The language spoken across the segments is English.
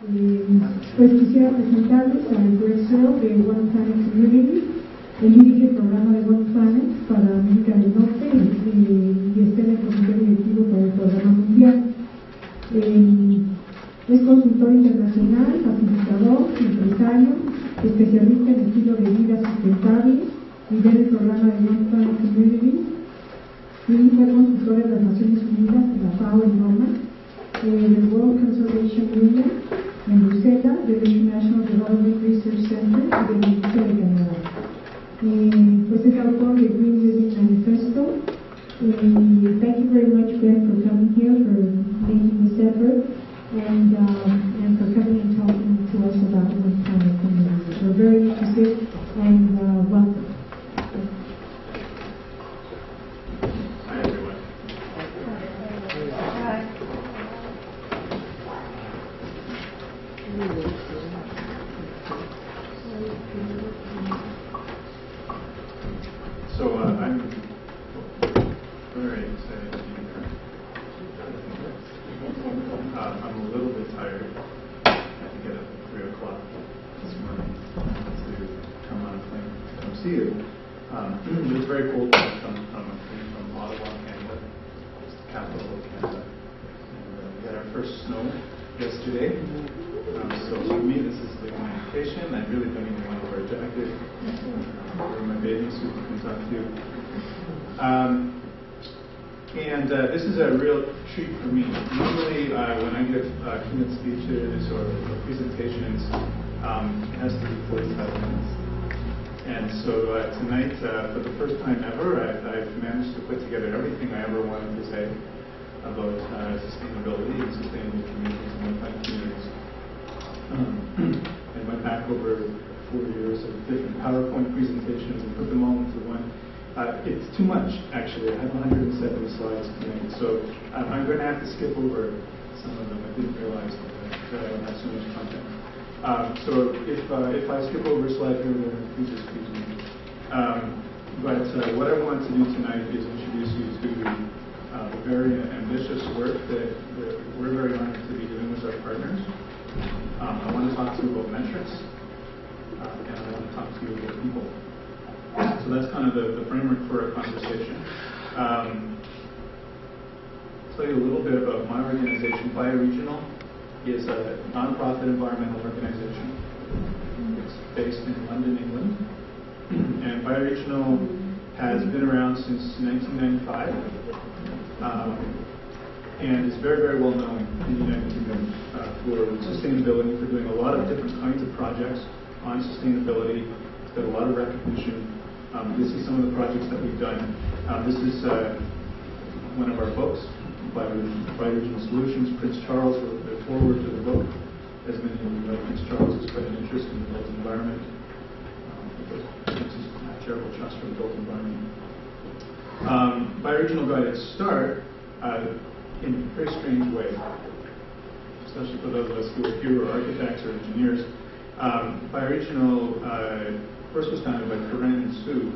Pues quisiera presentarles al Searle de One Planet Community. Él dirige el programa de One Planet para América del Norte y está en el comité directivo para el programa mundial. Es consultor internacional, facilitador, empresario, especialista en estilo de vida sustentable, lidera el programa de One Planet Community y fue consultor de las Naciones Unidas en la FAO en Roma, del World Conservation Union en Bruselas, del International Development Research Center y del Ministerio de Canadá. Pues es autor de Green Living Manifesto. Thank you very much, Ben, for coming here, for making this effort, and for coming and talking to us about One Planet Community. We're very interested and welcome. Hi, everyone. Hi. So I'm very excited to be here. I'm a little bit tired. I had to get up at 3 o'clock this morning to come on a plane to come see you. It's very cold to come from Ottawa, Canada. It's the capital of Canada. And we had our first snow yesterday. So for me, this is like my vacation. I really don't even want to wear a jacket. Wear my bathing suit in Kentucky. This is a real treat for me. Usually, when I give keynote speeches or presentations, it has to be 45 minutes. And so tonight, for the first time ever, I've managed to put together everything I ever wanted to say about sustainability and sustainable communities and one-time communities. I went back over 4 years of different PowerPoint presentations and put them all into one. It's too much, actually. I have 170 slides tonight, so I'm going to have to skip over some of them. I didn't realize that I don't have so much content. So if I skip over a slide here or there, please excuse me. But what I want to do tonight is introduce you to the very ambitious work that we're very honored to be doing with our partners. I want to talk to you about metrics, and I want to talk to you about people. So that's kind of the framework for our conversation. Tell you a little bit about my organization. Bioregional is a nonprofit environmental organization. It's based in London, England. And Bioregional has been around since 1995. And is very, very well known in the United Kingdom for sustainability, for doing a lot of different kinds of projects on sustainability. It's got a lot of recognition. This is some of the projects that we've done. This is one of our books, Bioregional Solutions. Prince Charles wrote the foreword to the book. As many of you know, Prince Charles has quite an interest in the built environment. It's a terrible trust for the built environment. Bioregional got its start in a very strange way, especially for those of us who are here who are architects or engineers. Bioregional first was founded by Corinne and Sue,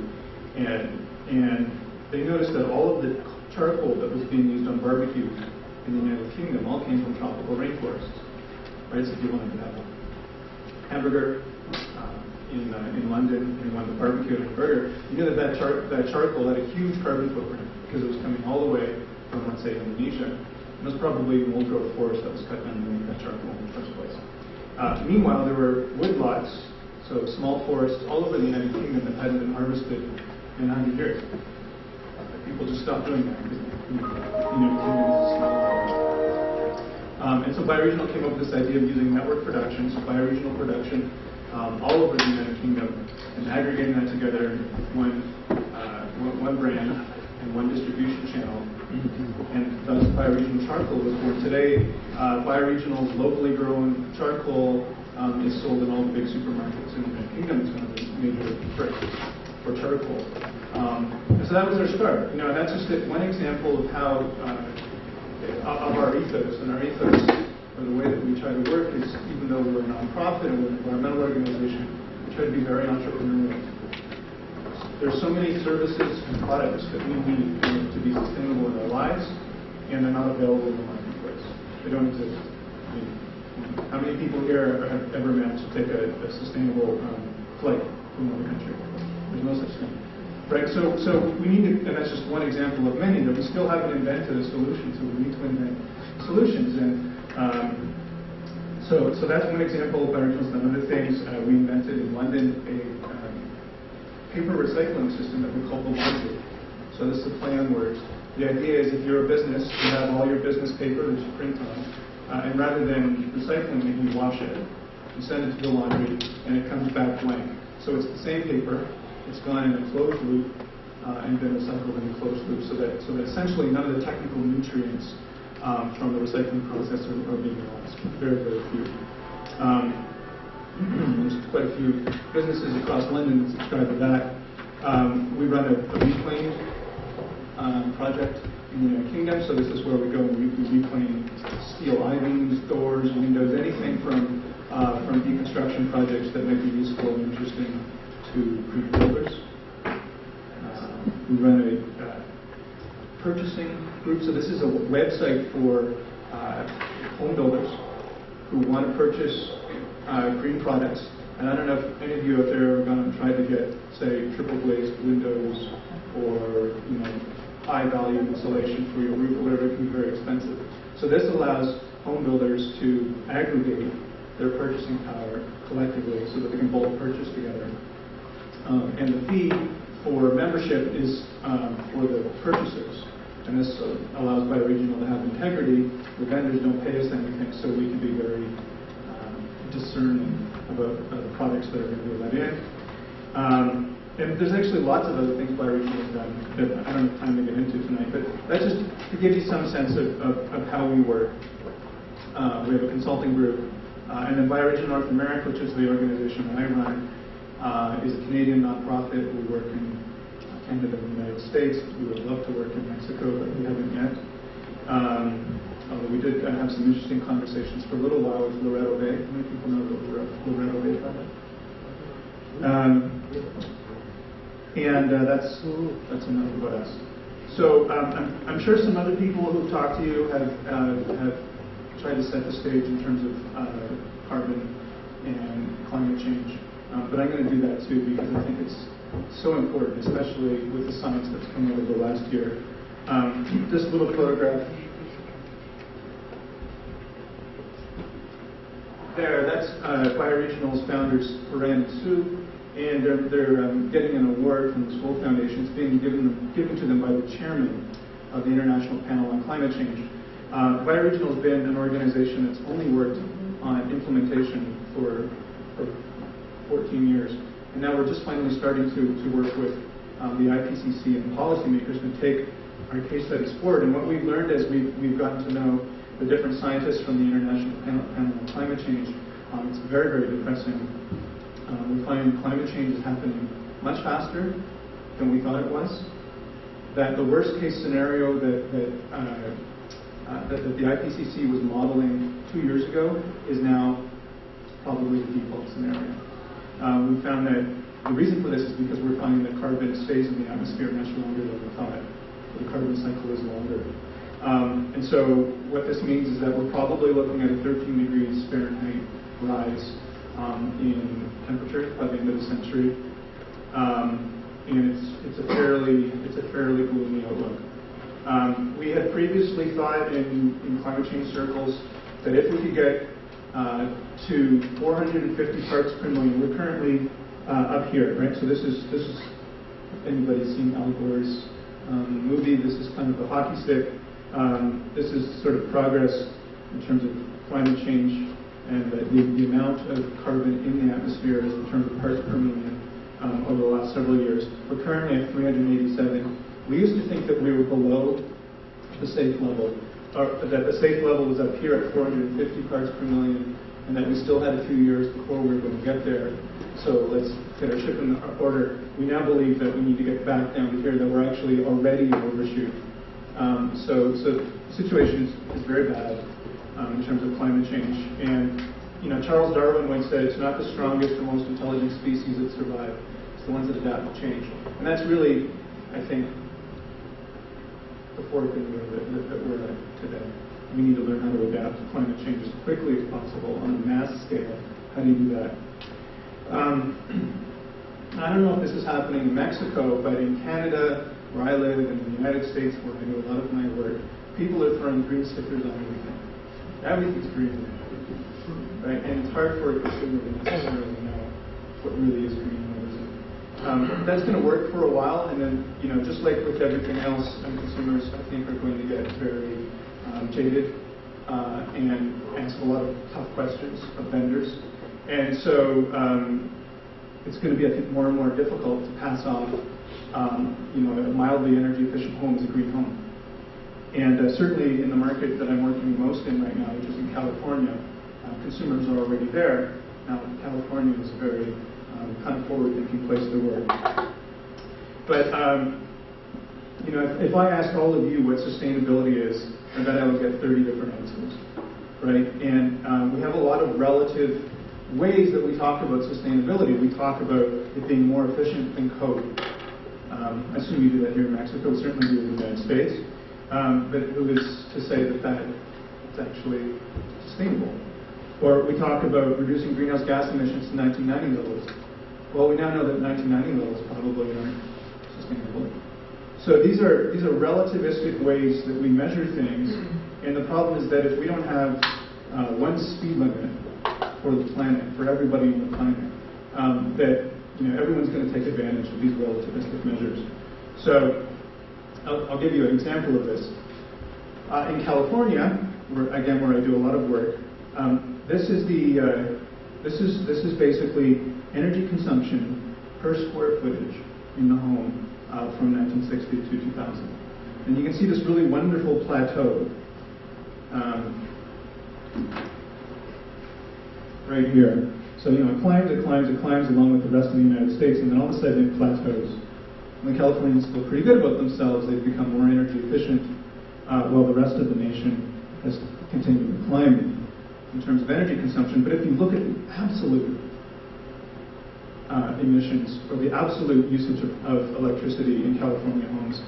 and they noticed that all of the charcoal that was being used on barbecues in the United Kingdom all came from tropical rainforests. Right, so if you wanted to have a hamburger in London and you wanted to barbecue on a burger, you knew that charcoal had a huge carbon footprint because it was coming all the way from, let's say, Indonesia. It was probably an old-growth forest that was cut down to make that charcoal in the first place. Meanwhile, there were woodlots, so small forests all over the United Kingdom that hadn't been harvested in 100 years. People just stopped doing that because the United Kingdom is a small island. And so Bioregional came up with this idea of using network production, so bioregional production, all over the United Kingdom, and aggregating that together in one brand and one distribution channel. And thus Bioregional Charcoal was born. Today, Bioregional's locally grown charcoal is sold in all the big supermarkets in the United Kingdom. It's one of the major bricks for charcoal. So that was our start. You know, that's just one example of how of our ethos. And our ethos, or the way that we try to work, is even though we're a nonprofit and we're an environmental organization, we try to be very entrepreneurial. There's so many services and products that we need to be sustainable in our lives, and they're not available in the marketplace. They don't exist. I mean, how many people here have ever managed to take a sustainable flight from another country? There's no such thing. Right, so we need to, and that's just one example of many, that we still haven't invented a solution, so we need to invent solutions. And so that's one example of Bioregional's done. Other things, we invented in London a paper recycling system that we call the Laundry. So this is a play on words. The idea is if you're a business, you have all your business paper that you print on, and rather than recycling it, you wash it. You send it to the laundry, and it comes back blank. So it's the same paper. It's gone in a closed loop and been recycled in a closed loop, so that essentially none of the technical nutrients from the recycling process are being lost. Very, very few. There's quite a few businesses across London that subscribe to that. We run a reclaim project in the United Kingdom, so this is where we go and we reclaim steel I-beams, doors, windows, anything from deconstruction projects that might be useful and interesting to builders. We run a purchasing group, so this is a website for home builders who want to purchase green products. And I don't know if any of you out there have gone and tried to get, say, triple glazed windows or high value insulation for your roof or whatever. It can be very expensive. So this allows home builders to aggregate their purchasing power collectively so that they can both purchase together. And the fee for membership is for the purchasers. And this allows Bioregional to have integrity. The vendors don't pay us anything, so we can be very discerning about the products that are going to be let in. And there's actually lots of other things Bioregional has done that I don't have time to get into tonight, but that's just to give you some sense of how we work. We have a consulting group, and then Bioregional North America, which is the organization that I run, is a Canadian nonprofit. We work in Canada and the United States. We would love to work in Mexico, but we haven't yet. Although we did have some interesting conversations for a little while with Loretto Bay. How many people know the Loretto Bay project? And that's enough about us. So I'm sure some other people who've talked to you have tried to set the stage in terms of carbon and climate change. But I'm going to do that too because I think it's so important, especially with the science that's come over the last year. This little photograph there, that's Bioregional's founders, Horan and Sue, and they're getting an award from the Searle Foundation. It's being given to them by the chairman of the International Panel on Climate Change. Bioregional has been an organization that's only worked on implementation for 14 years. And now we're just finally starting to work with the IPCC and policymakers to take our case studies forward. And what we've learned as we've gotten to know the different scientists from the International Panel on Climate Change, it's very, very depressing. We find climate change is happening much faster than we thought it was. That the worst case scenario that the IPCC was modeling 2 years ago is now probably the default scenario. We found that the reason for this is because we're finding that carbon stays in the atmosphere much longer than we thought. So the carbon cycle is longer. And so what this means is that we're probably looking at a 13 degrees Fahrenheit rise in temperature by the end of the century. And it's a fairly gloomy outlook. We had previously thought in climate change circles that if we could get to 450 parts per million. We're currently up here, right? So this is if anybody's seen Al Gore's movie, this is kind of the hockey stick. This is sort of progress in terms of climate change and the amount of carbon in the atmosphere in terms of parts per million over the last several years. We're currently at 387. We used to think that we were below the safe level, or that the safe level was up here at 450 parts per million, and that we still had a few years before we were going to get there. So let's get our ship in order. We now believe that we need to get back down to here, that we're actually already overshoot. So the situation is very bad in terms of climate change. And Charles Darwin once said, it's not the strongest or most intelligent species that survive, it's the ones that adapt to change. And that's really, I think, the fork in the road that we're at today. We need to learn how to adapt to climate change as quickly as possible on a mass scale. How do you do that? I don't know if this is happening in Mexico, but in Canada, where I live, and in the United States, where I do a lot of my work, people are throwing green stickers on everything. Everything's green, right? And it's hard for a consumer to necessarily know what really is green and what isn't. That's going to work for a while, and then, just like with everything else, consumers, I think, are going to get very jaded and ask a lot of tough questions of vendors. And so it's going to be, I think, more and more difficult to pass off a mildly energy efficient home as a green home. And certainly in the market that I'm working most in right now, which is in California, consumers are already there. Now, California is a very kind of forward-thinking place to work. But if I asked all of you what sustainability is, I bet I would get 30 different answers, right? And we have a lot of relative ways that we talk about sustainability. We talk about it being more efficient than coke. I assume you do that here in Mexico. We certainly do it in the United States. But who is to say that it's actually sustainable? Or we talk about reducing greenhouse gas emissions to 1990 levels. Well, we now know that 1990 levels probably aren't sustainable. So these are relativistic ways that we measure things, and the problem is that if we don't have one speed limit for the planet, for everybody on the planet, that everyone's going to take advantage of these relativistic measures. So I'll give you an example of this. In California, where I do a lot of work, this is basically energy consumption per square footage in the home from 1960 to 2000. And you can see this really wonderful plateau right here. So it climbs along with the rest of the United States, and then all of a sudden it plateaus. And the Californians feel pretty good about themselves. They've become more energy efficient, while the rest of the nation has continued to climb in terms of energy consumption. But if you look at the absolute emissions, or the absolute usage of electricity in California homes,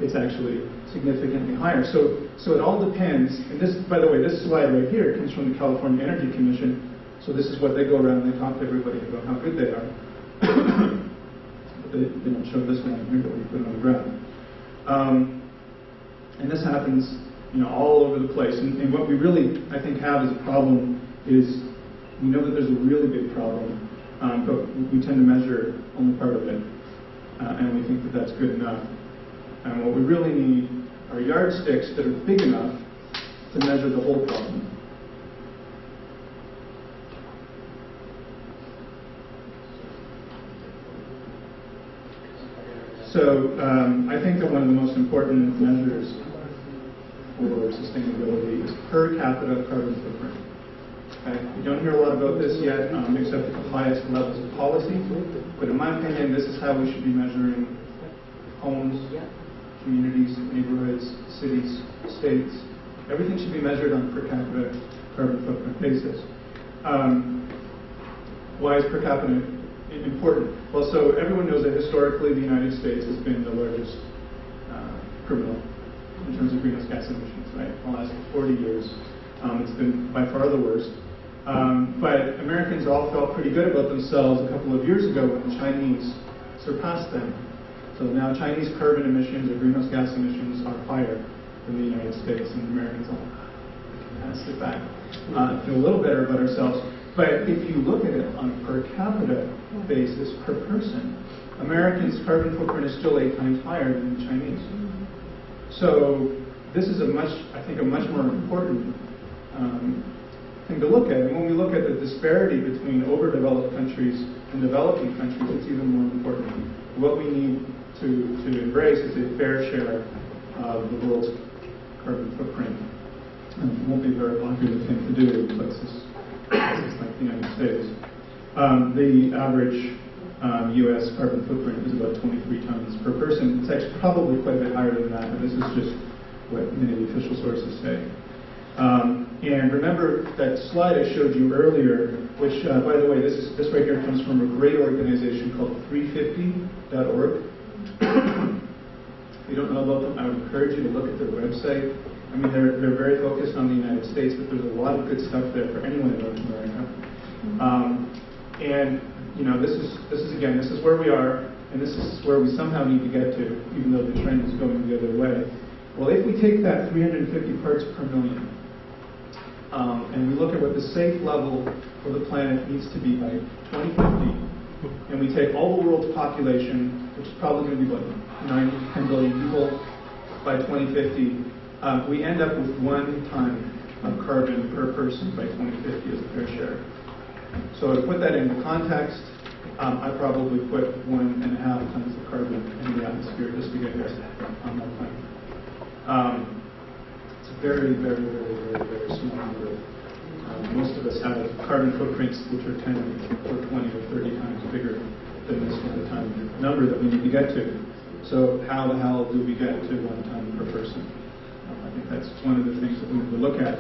it's actually significantly higher. So it all depends. And this, by the way, this slide right here comes from the California Energy Commission. So this is what they go around and they talk to everybody about how good they are. But they don't show this one here that we put on the ground. And this happens, all over the place. And what we really, I think, have as a problem is we know that there's a really big problem, but we tend to measure only part of it, and we think that that's good enough. And what we really need are yardsticks that are big enough to measure the whole problem. So I think that one of the most important measures for sustainability is per capita carbon footprint. Okay? We don't hear a lot about this yet, except at the highest levels of policy. But in my opinion, this is how we should be measuring homes, communities, neighborhoods, cities, states. Everything should be measured on a per capita carbon footprint basis. Why is per capita important? Well, so everyone knows that historically the United States has been the largest criminal in terms of greenhouse gas emissions, right? The last 40 years, it's been by far the worst. But Americans all felt pretty good about themselves a couple of years ago when the Chinese surpassed them. So now Chinese carbon emissions or greenhouse gas emissions are higher than the United States, and Americans all kind of sit back, feel a little better about ourselves. But if you look at it on a per capita basis, per person, Americans' carbon footprint is still 8 times higher than the Chinese. So this is I think a much more important thing to look at. And when we look at the disparity between overdeveloped countries and developing countries, it's even more important. What we need to embrace is a fair share of the world's carbon footprint. And it won't be a very popular thing to do in places like the United States. The average U.S. carbon footprint is about 23 tons per person. It's actually probably quite a bit higher than that, but this is just what many of the official sources say. And remember that slide I showed you earlier, which, by the way, this right here comes from a great organization called 350.org. If you don't know about them, I would encourage you to look at their website. I mean, they're very focused on the United States, but there's a lot of good stuff there for anyone in North America. And you know, this is where we are, and this is where we somehow need to get to, even though the trend is going the other way. Well, if we take that 350 parts per million, and we look at what the safe level for the planet needs to be by 2050, and we take all the world's population, which is probably going to be like 9 to 10 billion people by 2050, we end up with 1 ton of carbon per person by 2050 as a fair share. So to put that into context, I probably put 1.5 tons of carbon in the atmosphere just to get here on my planet. It's a very, very, very, very, very small number. Most of us have carbon footprints which are 10 or 20 or 30 times bigger than this number that we need to get to. So how the hell do we get to 1 ton per person? I think that's one of the things that we need to look at.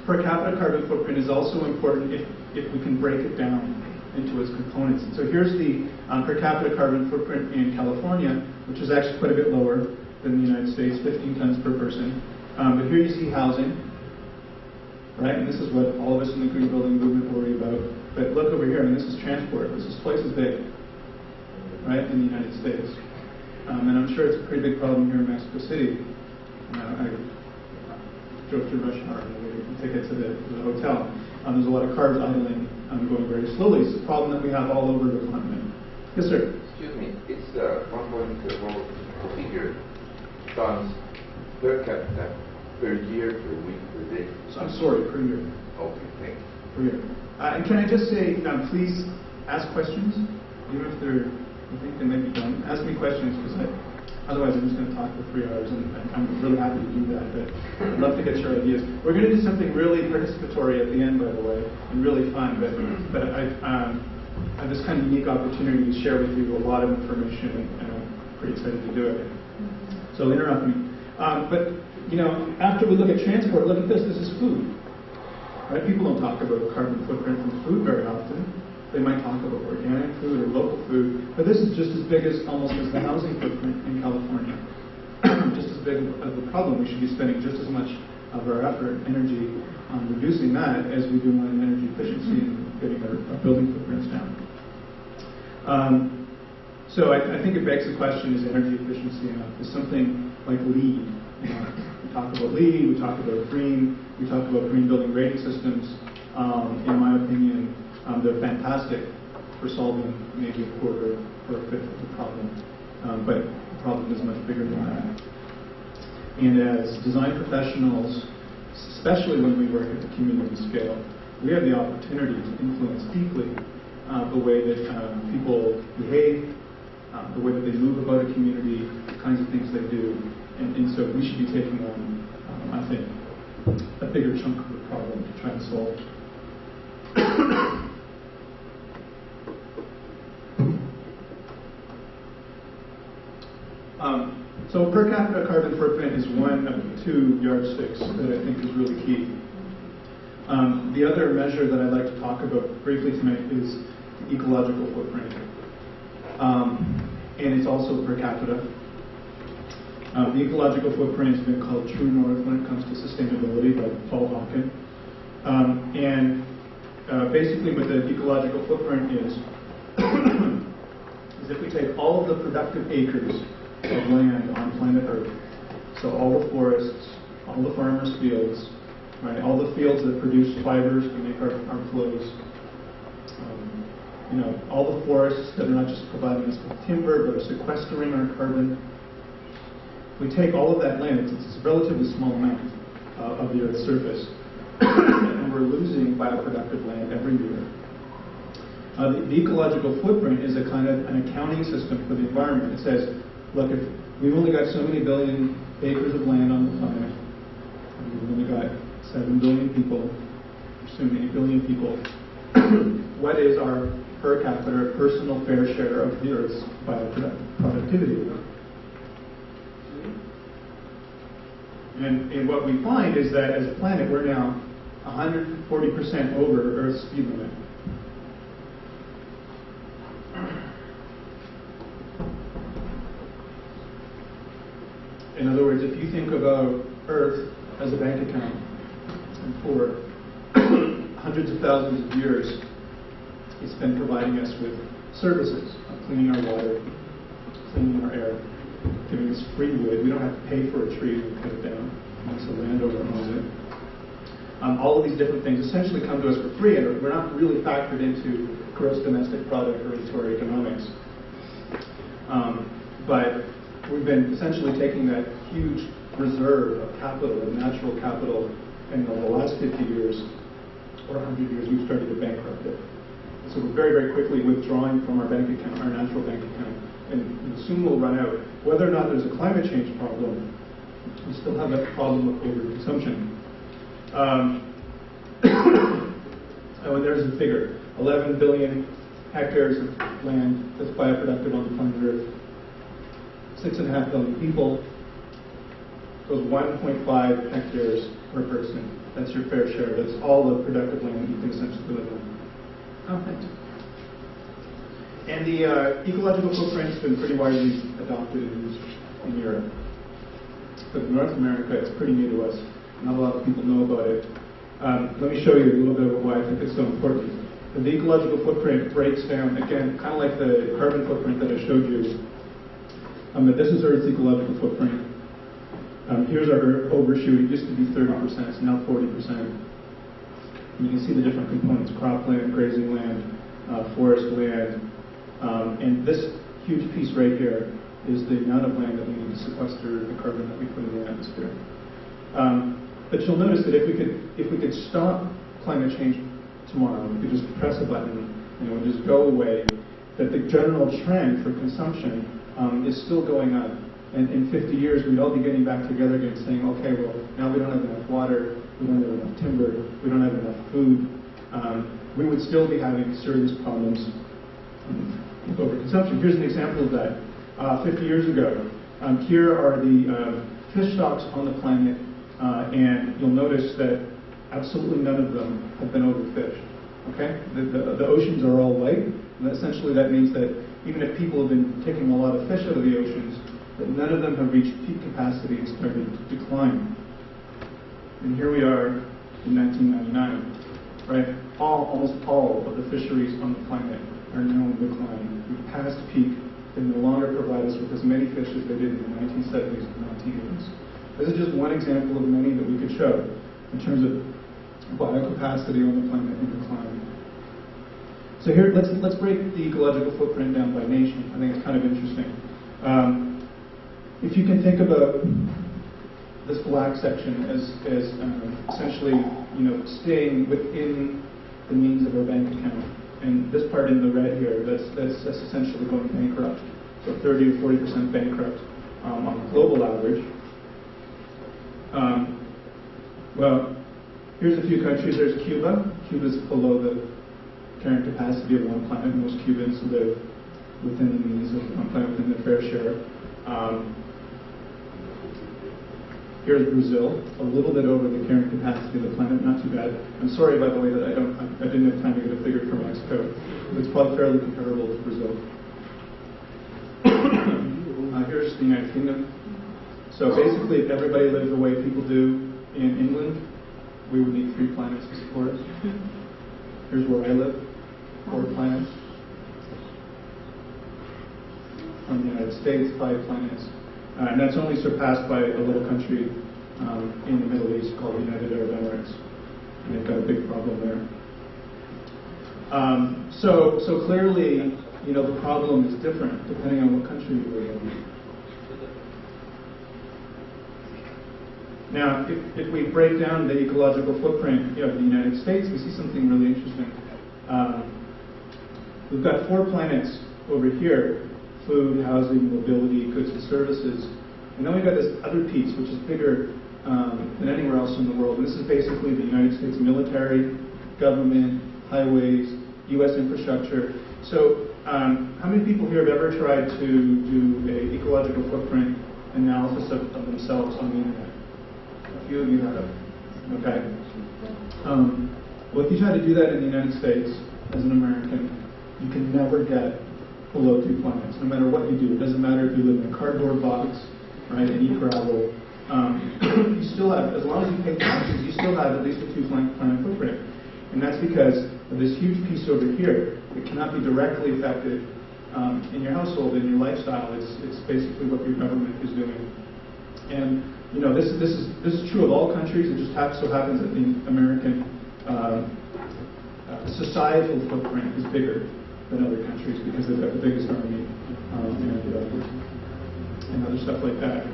Per capita carbon footprint is also important if we can break it down into its components. And so here's the per capita carbon footprint in California, which is actually quite a bit lower than the United States, 15 tons per person. But here you see housing, right? And this is what all of us in the green building movement worry about. But look over here, and this is transport. This is twice as big, right, in the United States. And I'm sure it's a pretty big problem here in Mexico City. I drove through rush hour on the way to get to the hotel. There's a lot of cars idling, going very slowly. It's a problem that we have all over the continent. Yes, sir? Excuse me, it's 1.4 figure tons per capita per year, per week, per day. So I'm sorry, per year. Okay, thank you. Per year. And can I just say, please ask questions, even if you think they might be dumb. Ask me questions, because otherwise I'm just going to talk for 3 hours, and I'm really happy to do that, but I'd love to get your ideas. We're going to do something really participatory at the end, by the way, and really fun, but I have this kind of unique opportunity to share with you a lot of information, and I'm pretty excited to do it. So interrupt me. But, you know, after we look at transport, look at this. This is food. Right? People don't talk about carbon footprint from food very often. They might talk about organic food or local food, but this is just as big as almost as the housing footprint in California. Just as big of a problem. We should be spending just as much of our effort and energy on reducing that as we do on energy efficiency and getting our building footprints down. So I think it begs the question, is energy efficiency enough? Is something like LEED? You know, we talk about LEED, we talk about green, we talk about green building rating systems. In my opinion, they're fantastic for solving maybe a quarter or a fifth of the problem, but the problem is much bigger than that. And as design professionals, especially when we work at the community scale, we have the opportunity to influence deeply the way that people behave, the way that they move about a community, the kinds of things they do, and so we should be taking on, I think, a bigger chunk of the problem to try and solve. So per capita carbon footprint is one of 2 yardsticks that I think is really key. The other measure that I'd like to talk about briefly tonight is the ecological footprint. And it's also per capita. The ecological footprint has been called true north when it comes to sustainability by Paul Hawken. Basically what the ecological footprint is if we take all of the productive acres of land on planet Earth, so all the forests, all the farmers' fields, right, all the fields that produce fibers to make our clothes, you know, all the forests that are not just providing us with timber, but are sequestering our carbon. We take all of that land, it's a relatively small amount of the Earth's surface, and we're losing bioproductive land every year. The ecological footprint is a kind of an accounting system for the environment. It says, look, if we've only got so many billion acres of land on the planet, we've only got 7 billion people, soon 8 billion people, what is our per capita personal fair share of the Earth's bioproductivity? And what we find is that as a planet, we're now 140% over Earth's speed limit. In other words, if you think about Earth as a bank account. And for hundreds of thousands of years, it's been providing us with services, cleaning our water, cleaning our air, giving us free wood. We don't have to pay for a tree to cut it down unless the landowner owns it. All of these different things essentially come to us for free, and we're not really factored into gross domestic product or into economics. But we've been essentially taking that huge reserve of capital, of natural capital, and over the last 50 years or 100 years, we've started to bankrupt it. So we're very, very quickly withdrawing from our bank account, our natural bank account, and soon we'll run out. Whether or not there's a climate change problem, we still have that problem of overconsumption. Oh, and there's the figure: 11 billion hectares of land that's bioproductive on the planet Earth. 6.5 billion people. So 1.5 hectares per person. That's your fair share. That's all the productive land that you can essentially live on. Oh, thanks. And the ecological footprint has been pretty widely adopted and used in Europe. But in North America, it's pretty new to us. Not a lot of people know about it. Let me show you a little bit of why I think it's so important. The ecological footprint breaks down, again, kind of like the carbon footprint that I showed you. This is Earth's ecological footprint. Here's our overshoot. It used to be 30%, it's now 40%. And you can see the different components: cropland, grazing land, forest land. And this huge piece right here is the amount of land that we need to sequester the carbon that we put in the atmosphere. But you'll notice that if we could stop climate change tomorrow, we could just press a button and it would just go away, that the general trend for consumption is still going up. And in 50 years, we'd all be getting back together again saying, okay, well, now we don't have enough water, we don't have enough timber, we don't have enough food. We would still be having serious problems with overconsumption. Here's an example of that. 50 years ago, here are the fish stocks on the planet, and you'll notice that absolutely none of them have been overfished. Okay? The oceans are all white, and essentially that means that even if people have been taking a lot of fish out of the oceans, that none of them have reached peak capacity and started to decline. And here we are in 1999, right? Almost all of the fisheries on the planet are now in decline. We've passed peak. They no longer provide us with as many fish as they did in the 1970s and 1980s. This is just one example of many that we could show in terms of biocapacity on the planet in decline. So here, let's break the ecological footprint down by nation. I think it's kind of interesting. If you can think about this black section as essentially, staying within the means of our bank account, and this part in the red here, that's essentially going bankrupt. So 30 or 40% bankrupt on the global average. Well, here's a few countries. There's Cuba. Cuba's below the carrying capacity of one planet. Most Cubans live within the means of one planet, within their fair share. Here's Brazil, a little bit over the carrying capacity of the planet, not too bad. I'm sorry, by the way, that I didn't have time to get a figure for Mexico. It's probably fairly comparable to Brazil. Here's the United Kingdom. So basically, if everybody lived the way people do in England, we would need 3 planets to support us. Here's where I live, 4 planets. From the United States, 5 planets. And that's only surpassed by a little country in the Middle East called the United Arab Emirates. And they've got a big problem there. So clearly, the problem is different depending on what country you live in. Now, if we break down the ecological footprint of the United States, we see something really interesting. We've got 4 planets over here: food, housing, mobility, goods and services. And then we've got this other piece, which is bigger than anywhere else in the world. And this is basically the United States military, government, highways, U.S. infrastructure. So how many people here have ever tried to do an ecological footprint analysis of themselves on the internet? A few of you have. Okay. Well, if you try to do that in the United States as an American, you can never get below 2 planets, no matter what you do. It doesn't matter if you live in a cardboard box, right, and eat gravel, you still have, as long as you pay taxes, you still have at least a 2-planet footprint. And that's because of this huge piece over here that cannot be directly affected in your household, in your lifestyle. It's basically what your government is doing. And you know, this is true of all countries. It just so happens that the American societal footprint is bigger than other countries because they've got the biggest army and other stuff like that.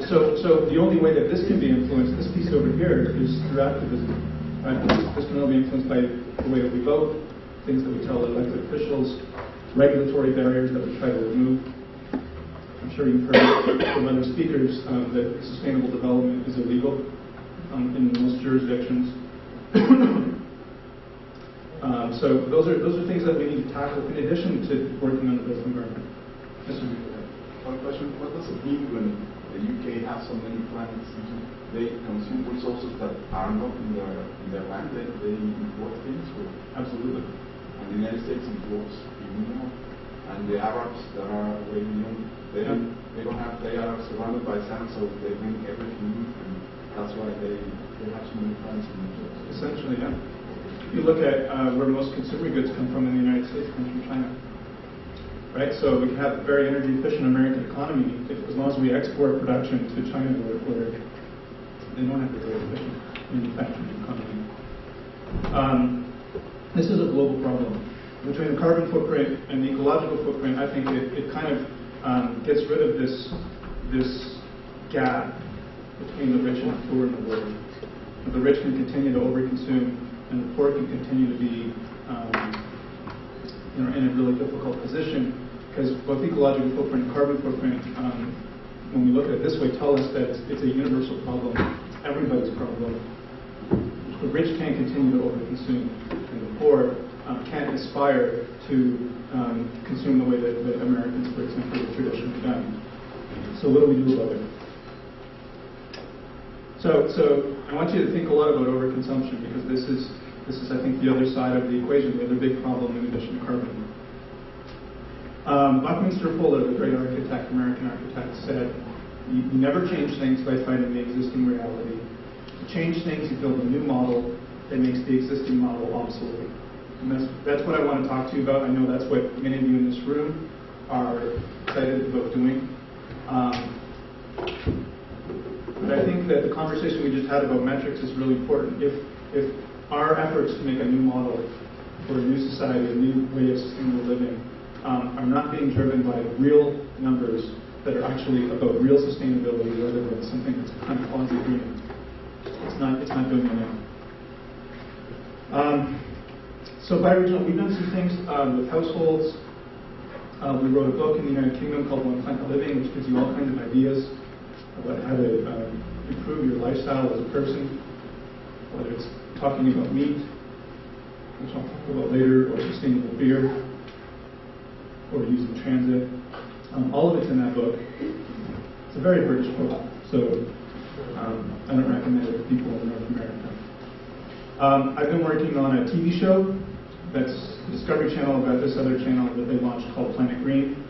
So the only way that this can be influenced, this piece over here, is through activism. Right? This can only be influenced by the way that we vote, things that we tell elected officials, regulatory barriers that we try to remove. I'm sure you've heard from other speakers that sustainable development is illegal in most jurisdictions. So those are things that we need to tackle in addition to working on the built environment. Yes, sir. One question: what does it mean when the UK has so many planets? They consume resources that are not in their land. They import things. Absolutely. And the United States imports even more. And the Arabs that are way beyond, they don't have, they are surrounded by sand, so they bring everything, and that's why they have so many plants in the US. Essentially, yeah. If you look at where most consumer goods come from in the United States, it comes from China. Right? So we can have a very energy efficient American economy as long as we export production to China where they don't have a very efficient manufacturing economy. This is a global problem. Between the carbon footprint and the ecological footprint, I think it kind of gets rid of this gap between the rich and the poor in the world. The rich can continue to overconsume, and the poor can continue to be in a really difficult position, because both ecological footprint and carbon footprint, when we look at it this way, tell us that it's a universal problem, everybody's problem. The rich can't continue to overconsume, and the poor can't aspire to consume the way that Americans, for example, have traditionally done. So what do we do about it? So I want you to think a lot about overconsumption, because this is I think the other side of the equation, the other big problem in addition to carbon. Buckminster Fuller, the great architect, American architect, said, "You never change things by fighting the existing reality. To change things, you build a new model that makes the existing model obsolete." And that's what I want to talk to you about. I know that's what many of you in this room are excited about doing. But I think that the conversation we just had about metrics is really important. If our efforts to make a new model for a new society, a new way of sustainable living, are not being driven by real numbers that are actually about real sustainability rather than something that's kind of quasi-green, it's not doing enough. So bioregional, we've done some things with households. We wrote a book in the United Kingdom called One Planet Living, which gives you all kinds of ideas about how to improve your lifestyle as a person, whether it's talking about meat, which I'll talk about later, or sustainable beer, or using transit. All of it's in that book. It's a very British book, so I don't recommend it to people in North America. I've been working on a TV show that's Discovery Channel got this other channel that they launched called Planet Green.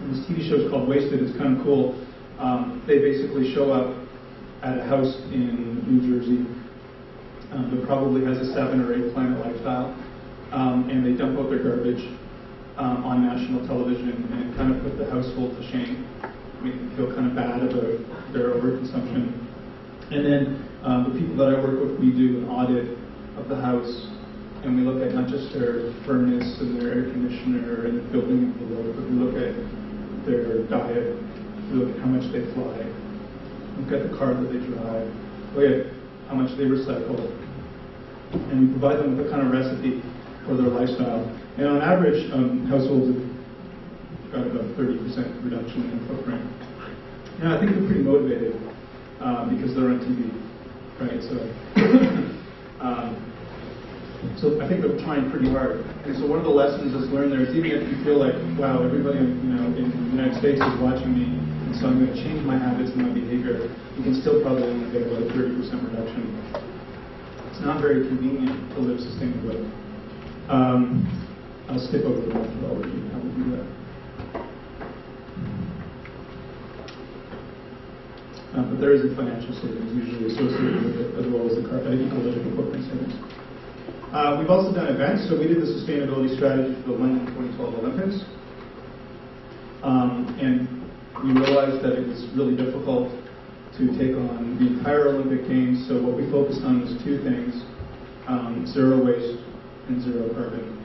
And this TV show is called Wasted. It's kind of cool. They basically show up at a house in New Jersey that probably has a 7 or 8 planet lifestyle, and they dump out their garbage on national television and kind of put the household to shame, make them feel kind of bad about their overconsumption. And then the people that I work with, we do an audit of the house, and we look at not just their furnace and their air conditioner and the building envelope, but we look at their diet, we look at how much they fly, look at the car that they drive, look at how much they recycle, and we provide them with a kind of recipe for their lifestyle. And on average, households have got about 30% reduction in footprint. And I think they're pretty motivated because they're on TV, right? So I think they're trying pretty hard. And so one of the lessons that's learned there is, even if you feel like, wow, everybody in the United States is watching me, and so I'm going to change my habits and my behavior, you can still probably only get about a 30% reduction. It's not very convenient to live sustainably. I'll skip over the methodology and how we do that. but there isn't financial savings usually associated with it, as well as the ecological footprint savings. We've also done events, so we did the sustainability strategy for the London 2012 Olympics. And we realized that it was really difficult to take on the entire Olympic Games, so what we focused on was two things, zero waste and zero carbon.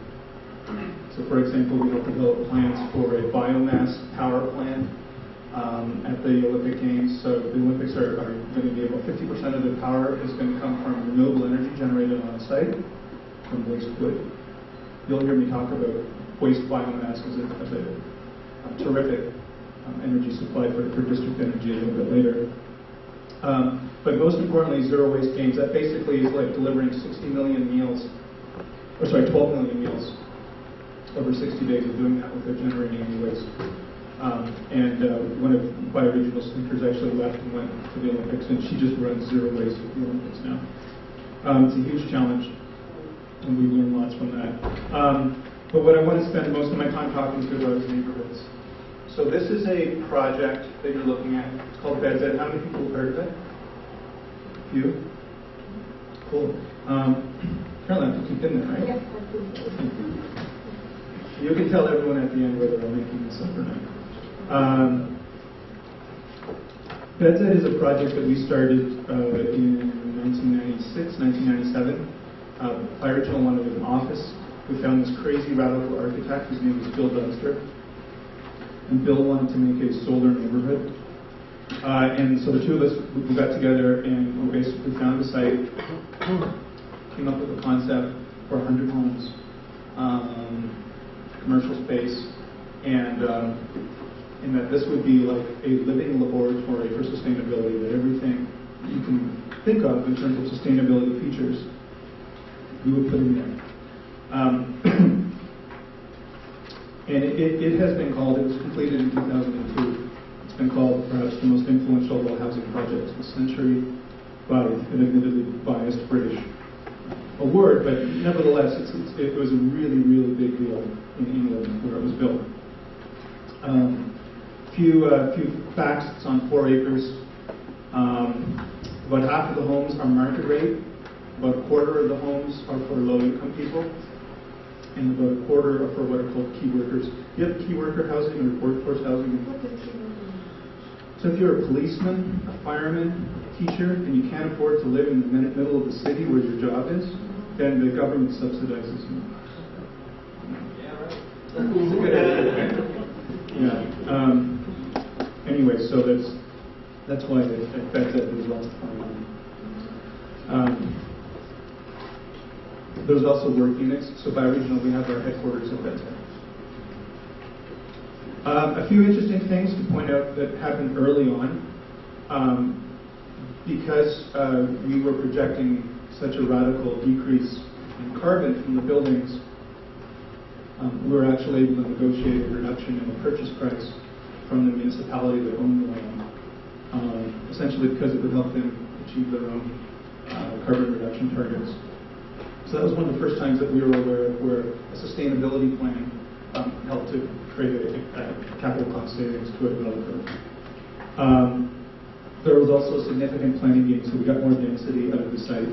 So for example, we helped develop plans for a biomass power plant at the Olympic Games. So the Olympics are going to be about 50% of the power is going to come from renewable energy generated on site from waste wood. You'll hear me talk about waste biomass as a terrific energy supply for district energy a little bit later. But most importantly, zero waste games. That basically is like delivering 12 million meals over 60 days of doing that without generating any waste. One of Bioregional's speakers actually left and went to the Olympics, and she just runs zero waste at the Olympics now. It's a huge challenge, and we learn lots from that. But what I want to spend most of my time talking to about is neighborhoods. So this is a project that you're looking at. It's called BedZed. How many people have heard of it? A few? Cool. Caroline, I think you've been there, right? Yes, I do. You can tell everyone at the end whether I'm making this up or not. BedZed is a project that we started in 1996, 1997. Bioregional wanted an office. We found this crazy radical architect. His name was Bill Dunster. And Bill wanted to make a solar neighborhood. And so the two of us, we got together and we basically found a site, came up with a concept for 100 homes, commercial space, and in that this would be like a living laboratory for sustainability, that everything you can think of in terms of sustainability features, we would put in there. And it has been called, it was completed in 2002, it's been called perhaps the most influential of all housing projects of the century by an admittedly biased British award, but nevertheless it was a really, really big deal in England where it was built. Few facts, it's on 4 acres. About half of the homes are market rate, about a quarter of the homes are for low-income people, and about a quarter are for what are called key workers. You have key worker housing or workforce housing? So if you're a policeman, a fireman, a teacher, and you can't afford to live in the middle of the city where your job is, then the government subsidizes you. Yeah. Anyway, so that's why there's lots of fun. There's also work units. So Bioregional, we have our headquarters at BedZed. A few interesting things to point out that happened early on. Because we were projecting such a radical decrease in carbon from the buildings, we were actually able to negotiate a reduction in the purchase price from the municipality that owned the land, essentially because it would help them achieve their own carbon reduction targets. So that was one of the first times that we were aware of where a sustainability plan helped to create a capital cost savings to a developer. There was also a significant planning gain, so we got more density out of the site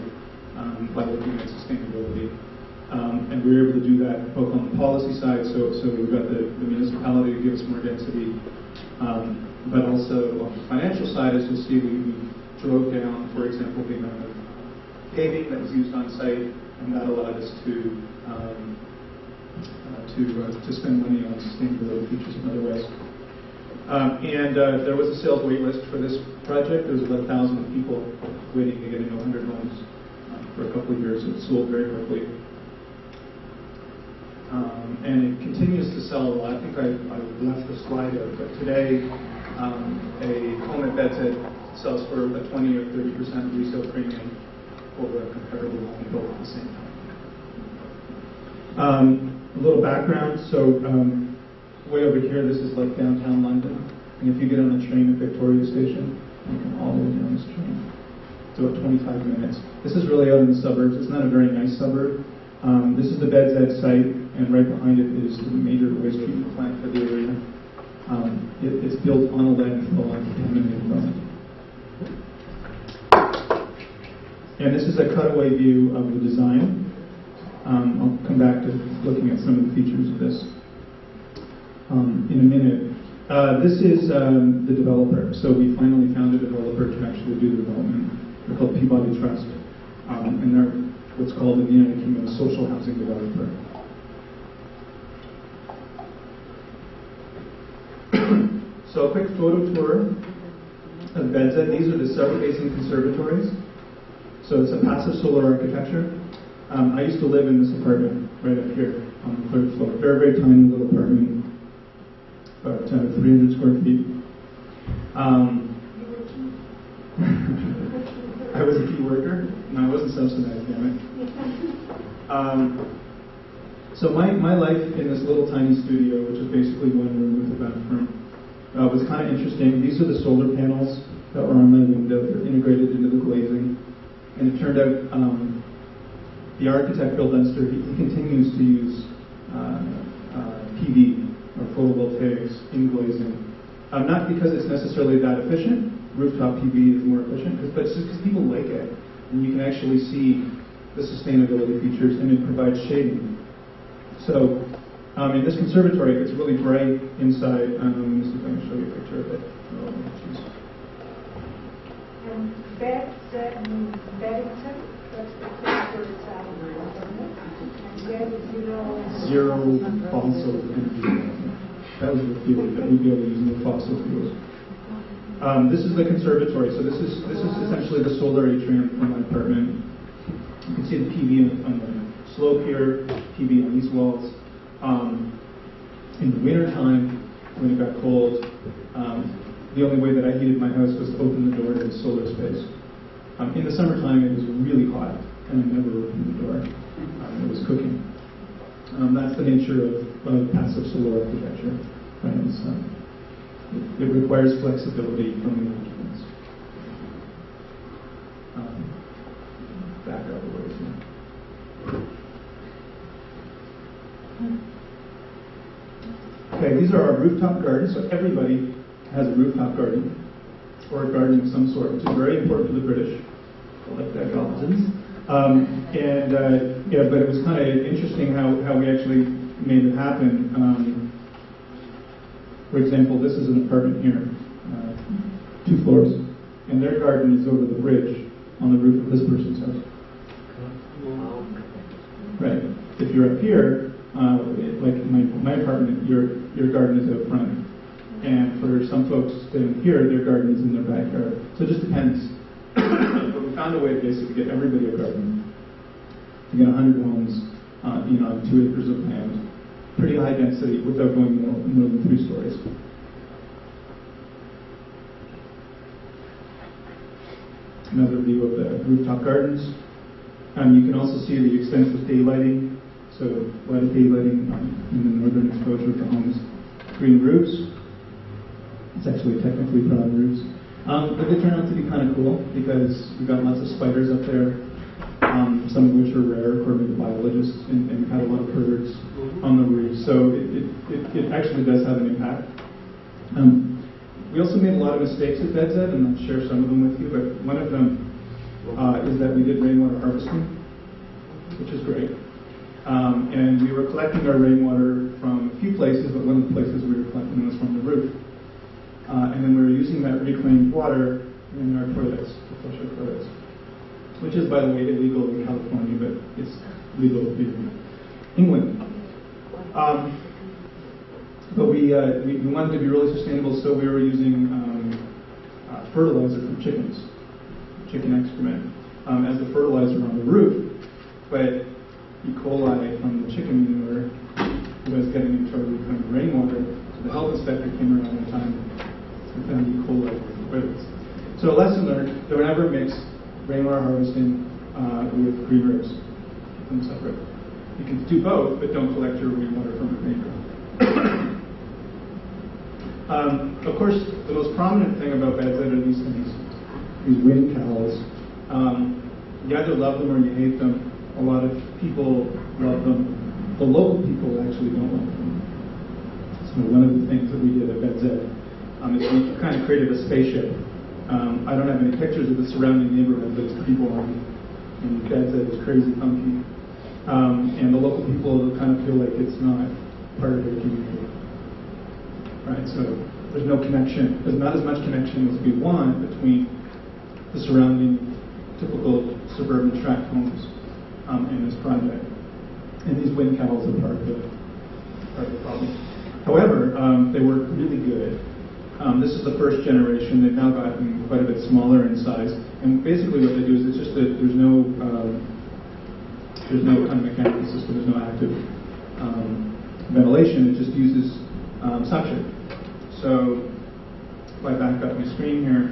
by looking at sustainability. And we were able to do that both on the policy side, so we got the municipality to give us more density, but also on the financial side, as you'll see, we drove down, for example, the amount of paving that was used on site, and that allowed us to spend money on sustainability features in other ways. There was a sales wait list for this project. There was about 1,000 people waiting to get into 100 homes for a couple of years. It sold very quickly. And it continues to sell a lot. I think I left the slide out, but today a home at BedZed sells for a 20 or 30% resale premium over a comparable home built at the same time. A little background. So way over here, this is like downtown London. And if you get on the train at Victoria Station, you can all the way down this train. It's about 25 minutes. This is really out in the suburbs. It's not a very nice suburb. This is the BedZed site, and right behind it is the major waste treatment plant for the area. It's built on a landfill on contaminated land. And this is a cutaway view of the design. I'll come back to looking at some of the features of this in a minute. This is the developer. So we finally found a developer to actually do the development. They're called Peabody Trust. And they're what's called in the United Kingdom a social housing developer. So a quick photo tour of BEDZ. These are the south-facing conservatories. So it's a passive solar architecture. I used to live in this apartment right up here on the third floor. Very, very tiny little apartment, about 300 square feet. I was a key worker. No, I wasn't subsidized, damn it. So my life in this little tiny studio, which is basically one room with a bathroom, was kind of interesting. These are the solar panels that were on my window. They're integrated into the glazing. And it turned out the architect, Bill Dunster, he continues to use PV, or photovoltaics, in glazing. Not because it's necessarily that efficient. Rooftop PV is more efficient, but it's just because people like it. And you can actually see the sustainability features, and it provides shading. So in this conservatory, it's really bright inside. Let me see if I can show you a picture of it. Oh, geez. And BEDZ means Beddington, that's the cluster satellite, isn't it? And Zero fossil energy. That was the theory, that we'd be able to use no fossil fuels. This is the conservatory. So this is essentially the solar atrium from my apartment. You can see the PV on the slope here, PV on these walls. In the winter time, when it got cold, the only way that I heated my house was to open the door to the solar space. In the summertime, it was really hot, and I never opened the door. It was cooking. That's the nature of passive solar architecture. It requires flexibility from the occupants. Back up a ways here. Okay, these are our rooftop gardens. So everybody has a rooftop garden, or a garden of some sort, which is very important to the British. I like that, Galveston's. Yeah, but it was kind of interesting how we actually made it happen. For example, this is an apartment here, 2 floors, and their garden is over the bridge on the roof of this person's house. Right. If you're up here, like my apartment, your garden is out front, and for some folks down here, their garden is in their backyard. So it just depends. But we found a way to basically get everybody a garden. To get 100 homes, on 2 acres of land. Pretty high density without going more than 3 stories. Another view of the rooftop gardens. You can also see the extensive daylighting. So a lot of daylighting in the northern exposure of the homes. Green roofs. It's actually technically brown roofs. But they turn out to be kind of cool because we've got lots of spiders up there. Some of which are rare according to biologists, and we've had a lot of birds on the roof, so it actually does have an impact. We also made a lot of mistakes at BEDZ, and I'll share some of them with you, but one of them is that we did rainwater harvesting, which is great. And we were collecting our rainwater from a few places, but one of the places we were collecting was from the roof. And then we were using that reclaimed water in our toilets, to flush our toilets. Which is, by the way, illegal in California, but it's legal in England. But we wanted to be really sustainable, so we were using fertilizer from chickens, chicken excrement, as the fertilizer on the roof. But E. coli from the chicken manure was getting into our reclaimed rainwater, so the health inspector came around one time and found E. coli in the toilets. So a lesson learned: don't ever mix rainwater harvesting with green roofs. Keep them separate. You can do both, but don't collect your rainwater from the neighbor. Of course, the most prominent thing about BEDZ are these things, these wind towels. You either love them or you hate them. A lot of people love them. The local people actually don't like them. So one of the things that we did at BEDZ is we kind of created a spaceship. I don't have any pictures of the surrounding neighborhood, but it's pretty boring. and Beds Ed is crazy funky. And the local people kind of feel like it's not part of their community. Right, so there's no connection, there's not as much connection as we want between the surrounding typical suburban tract homes and this project. And these wind kennels are part of the problem. However, they work really good. This is the first generation. They've now gotten quite a bit smaller in size. And basically what they do is it's just that there's no kind of mechanical system, there's no active ventilation. It just uses suction. So if I back up my screen here,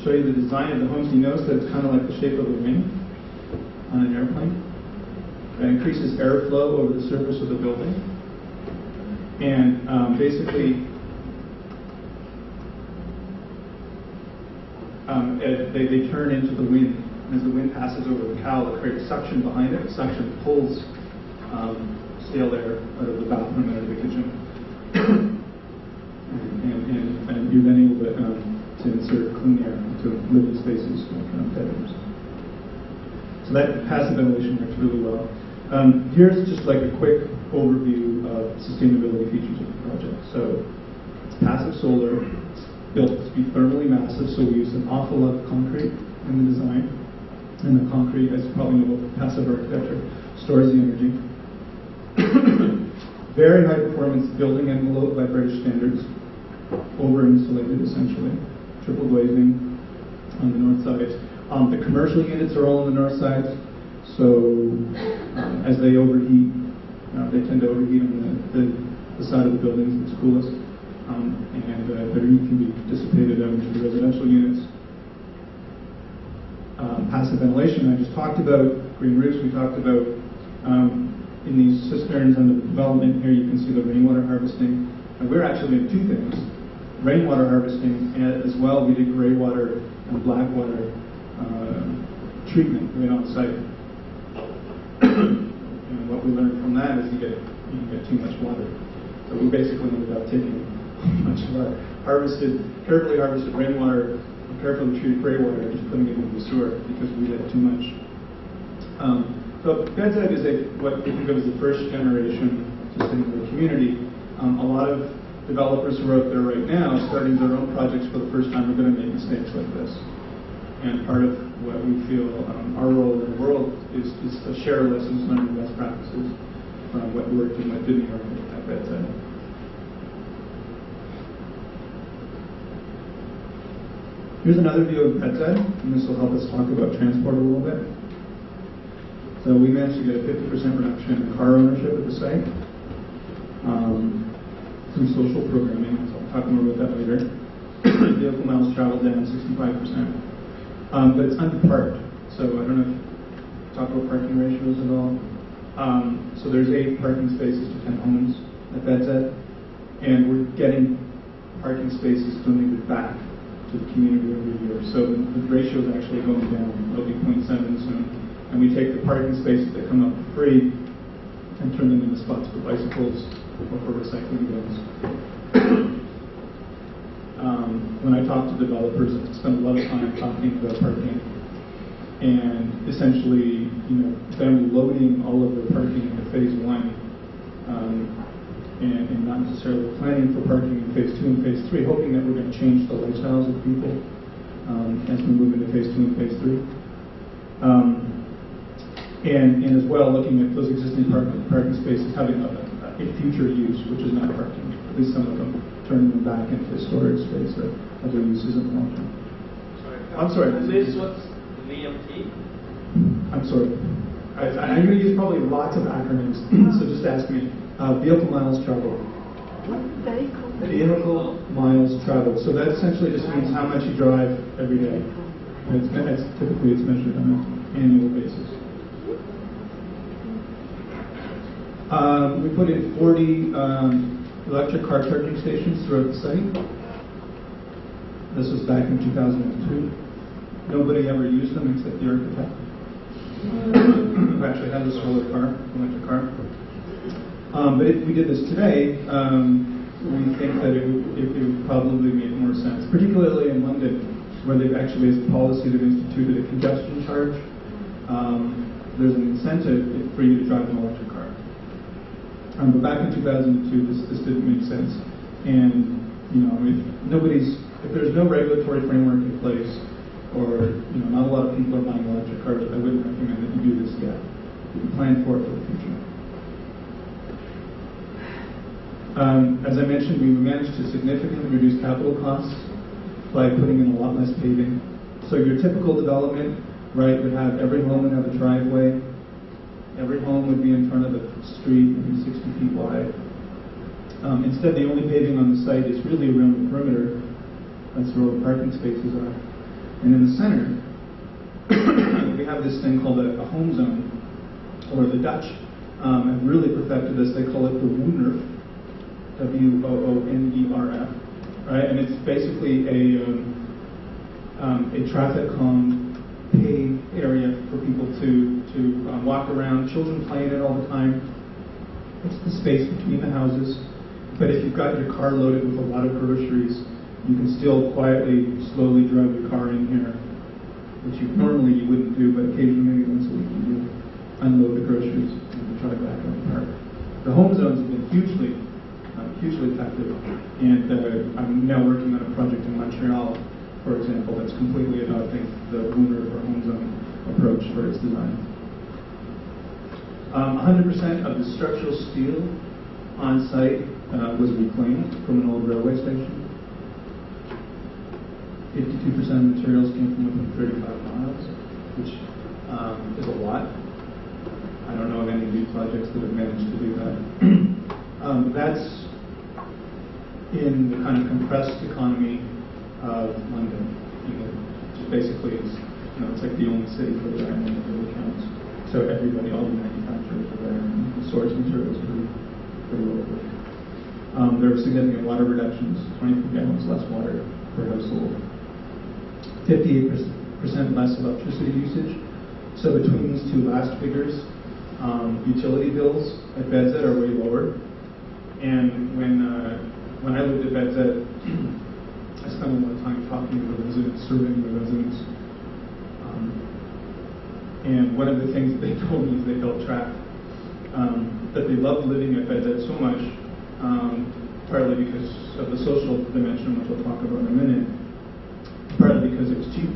show you the design of the homes. You notice that it's kind of like the shape of a wing on an airplane. It increases airflow over the surface of the building. And basically, they turn into the wind. And as the wind passes over the cowl, it creates suction behind it. Suction pulls stale air out of the bathroom and out of the kitchen. and you're then able to insert clean air into living spaces like bedrooms. So that passive ventilation works really well. Here's just like a quick overview of sustainability features of the project. So it's passive solar, it's built to be thermally massive, so we use an awful lot of concrete in the design. And the concrete, as you probably know about passive architecture, stores the energy. Very high performance building envelope by British standards, over insulated essentially, triple glazing on the north sides. The commercial units are all on the north sides, so as they overheat, they tend to overheat on the side of the buildings that's coolest, and their heat can be dissipated out into the residential units. Passive ventilation I just talked about, green roofs we talked about. In these cisterns under the development here, you can see the rainwater harvesting. And we're actually doing two things. Rainwater harvesting, and as well we did gray water and black water treatment right on site. And what we learned from that is you get too much water. So we basically ended up taking a bunch of our carefully harvested rainwater, carefully treated gray water, and just putting it into the sewer because we had too much. So Beds Ed is what we think of as the first generation sustainable community. A lot of developers who are out there right now starting their own projects for the first time are going to make mistakes like this. And part of what we feel our role in the world is to share lessons learned and best practices from what worked and what didn't work at Beds Ed. Here's another view of Beds Ed, and this will help us talk about transport a little bit. So we managed to get a 50% reduction in car ownership at the site through social programming. So I'll talk more about that later. Vehicle miles traveled down 65%. But it's underparked. So I don't know if you talk about parking ratios at all. So there's 8 parking spaces to 10 homes at Beds Ed. And we're getting parking spaces donated back to the community every year. So the ratio is actually going down. It'll be 0.7 soon. And we take the parking spaces that come up for free and turn them into spots for bicycles or for recycling bins. When I talk to developers, I spend a lot of time talking about parking and essentially, them loading all of their parking into phase 1 and not necessarily planning for parking in phase 2 and phase 3, hoping that we're going to change the lifestyles of people as we move into phase 2 and phase 3. And as well, looking at those existing parking spaces having a future use, which is not parking. At least some of them, turning them back into storage space or other uses in the long term. I'm sorry. This was VMT? I'm sorry. I'm going to use probably lots of acronyms, so just ask me. Vehicle miles traveled. Vehicle miles traveled. So that essentially just means how much you drive every day. Typically it's measured on an annual basis. We put in 40 electric car charging stations throughout the site. This was back in 2002. Nobody ever used them except the architect, who actually has a solar car, electric car. But if we did this today, we think that it would probably make more sense, particularly in London, where they've actually, as a policy, they've instituted instituted a congestion charge. There's an incentive for you to drive an electric car. But back in 2002, this didn't make sense. And if there's no regulatory framework in place, or not a lot of people are buying electric cars, I wouldn't recommend that you do this yet. You can plan for it for the future. As I mentioned, we managed to significantly reduce capital costs by putting in a lot less paving. So your typical development, right, would have every home would have a driveway. Every home would be in front of a street, maybe 60 feet wide. Instead, the only paving on the site is really around the perimeter. That's where all the parking spaces are. And in the center, we have this thing called a home zone, or the Dutch have really perfected this. They call it the Woonerf, W-O-O-N-E-R-F, right? And it's basically a traffic calm paved area for people to walk around. Children play in it all the time. It's the space between the houses. But if you've got your car loaded with a lot of groceries, you can still quietly, slowly drive your car in here, which normally you wouldn't do, but occasionally, maybe once a week, you do unload the groceries and drive back up the park. The home zones have been hugely effective, and I'm now working on a project in Montreal, for example, that's completely adopting the Wooner or home zone approach for its design. 100% of the structural steel on site was reclaimed from an old railway station. 52% of materials came from within 35 miles, which is a lot. I don't know of any new projects that have managed to do that. That's in the kind of compressed economy of London. Which basically is, it's like the only city for the island that really counts. So everybody, all the manufacturers are there, and the source material is pretty local. There were significant water reductions, 24 gallons less water per household. 58% less electricity usage. So between these two last figures, utility bills at Bedzet are way lower. And when I lived at Bedzet, I spent a lot of time talking to the residents, serving the residents. And one of the things that they told me is they felt trapped. That they loved living at Bedzet so much, partly because of the social dimension, which we'll talk about in a minute, partly because it was cheap,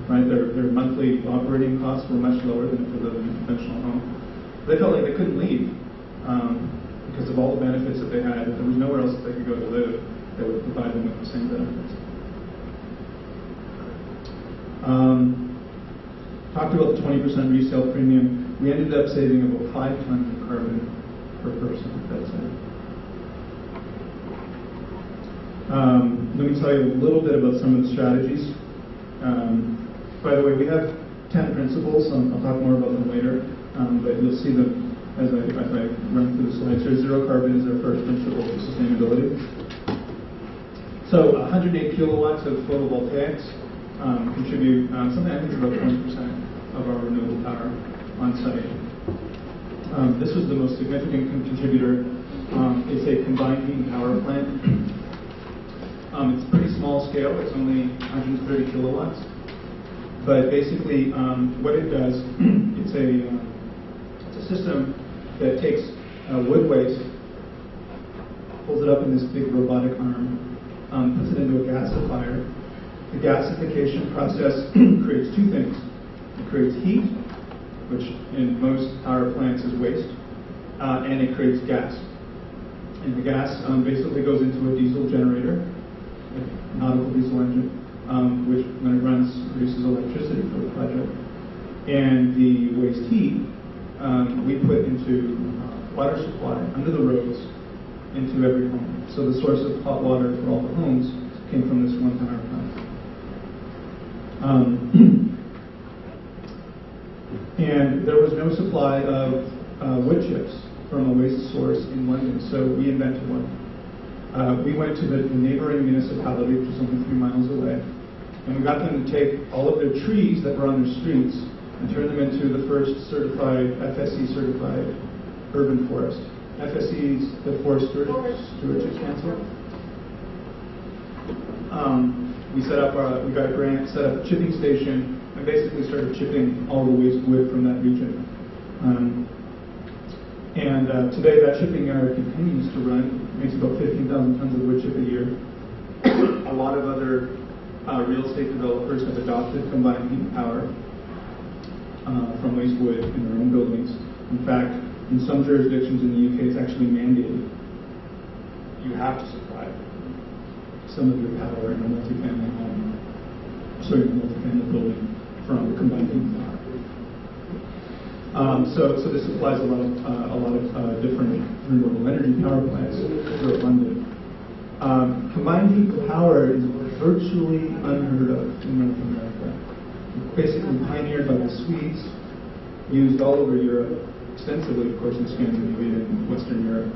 right? Their monthly operating costs were much lower than if they lived in a conventional home. They felt like they couldn't leave because of all the benefits that they had. There was nowhere else that they could go to live that would provide them with the same benefits. Talked about the 20% resale premium. We ended up saving about 5 tons of carbon per person. That's it. Let me tell you a little bit about some of the strategies. By the way, we have 10 principles. I'll talk more about them later, but you'll see them as I run through the slides here. Zero carbon is our first principle for sustainability. So 108 kilowatts of photovoltaics contribute something I think is about 20% of our renewable power on site. This was the most significant contributor. It's a combined heat and power plant. It's pretty small scale. It's only 130 kilowatts. But basically, what it does, it's a system that takes wood waste, pulls it up in this big robotic arm, puts it into a gasifier. The gasification process creates two things. It creates heat, which in most power plants is waste, and it creates gas. And the gas basically goes into a diesel generator, a nautical diesel engine, which when it runs produces electricity for the project. And the waste heat we put into water supply under the roads into every home. So the source of hot water for all the homes came from this one power plant. And there was no supply of wood chips from a waste source in London, so we invented one. We went to the neighboring municipality, which was only 3 miles away, and we got them to take all of their trees that were on their streets and turn them into the first certified, FSC certified urban forest. FSC is the Forest Stewardship Council. We got a grant, set up a chipping station, and basically started shipping all the waste wood from that region. Today that shipping yard continues to run, makes about 15,000 tons of wood chip a year. A lot of other real estate developers have adopted combined heat and power from waste wood in their own buildings. In fact, in some jurisdictions in the UK, it's actually mandated. You have to supply some of your power in a multifamily home, sorry, in a multifamily building from combined heat and power. So this applies a lot of different renewable energy power plants throughout London. Combined heat and power is virtually unheard of in North America. Basically pioneered by the Swedes, used all over Europe, extensively, of course, in Scandinavia and Western Europe.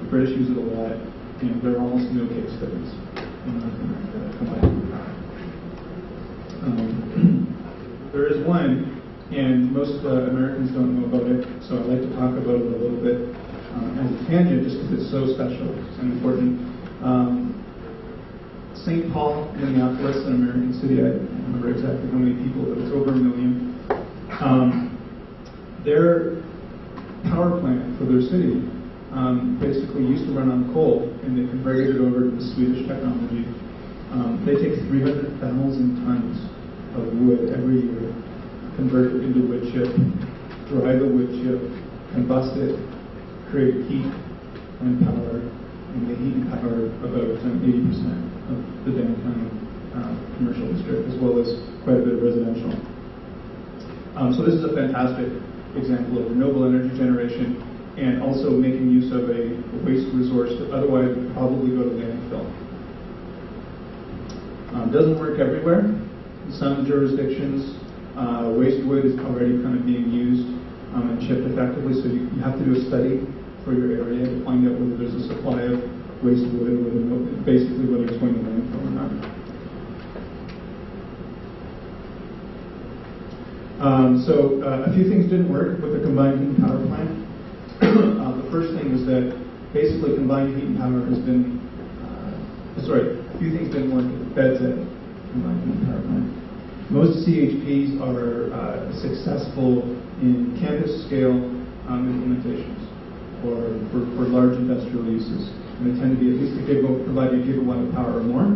The British use it a lot, and there are almost no case studies in North America that combine heat and power. There is one, and most Americans don't know about it, so I'd like to talk about it a little bit as a tangent, just because it's so special and important. St. Paul, Minneapolis, an American city, I don't remember exactly how many people, but it's over 1 million. Their power plant for their city basically used to run on coal, and they converted it over to the Swedish technology. They take 300,000 tons of wood every year, convert it into wood chip, dry the wood chip, combust it, create heat and power, and they heat and power about 80% of the downtown commercial district, as well as quite a bit of residential. So this is a fantastic example of renewable energy generation and also making use of a waste resource that otherwise would probably go to landfill. Doesn't work everywhere. In some jurisdictions, waste wood is already kind of being used and shipped effectively, so you have to do a study for your area to find out whether there's a supply of waste wood, basically whether it's going to landfill or not. A few things didn't work with the combined heat and power plant. The first thing is that basically combined heat and power has been, a few things didn't work with the BEDZ combined heat and power plant. Most CHPs are successful in campus scale implementations or for large industrial uses. And they tend to be at least provide a gigawatt of power or more.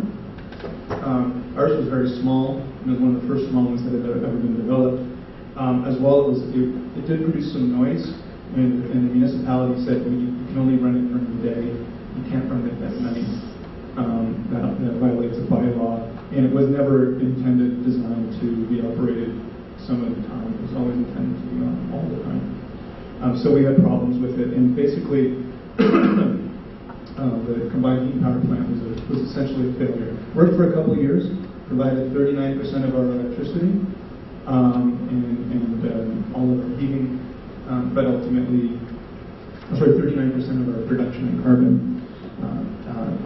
Ours was very small, and it was one of the first small ones that had ever been developed. As well as it did produce some noise, and the municipality said, well, you can only run it during the day, you can't run it at night. That violates a bylaw, and it was never designed to be operated some of the time. It was always intended to be on all the time. So we had problems with it, and basically the combined heat and power plant was essentially a failure. Worked for a couple of years, provided 39% of our electricity and all of our heating, but ultimately, 39% of our production in carbon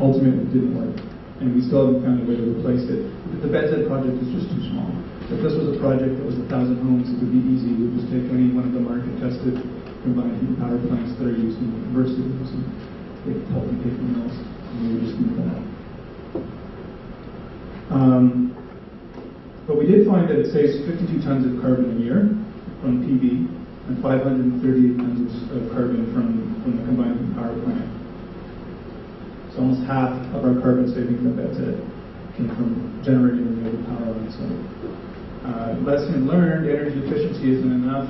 ultimately didn't work, and we still haven't found a way to replace it. The BEDZ project is just too small. If this was a project that was 1,000 homes, it would be easy. We'd just take any one of the market-tested combined heat power plants that are used in universities and big pulp and paper mills, and we would just move that. But we did find that it saves 52 tons of carbon a year from PV and 538 tons of carbon from the combined heat power plant. So almost half of our carbon savings at BEDZ came from generating renewable power on site. Lesson learned, energy efficiency isn't enough.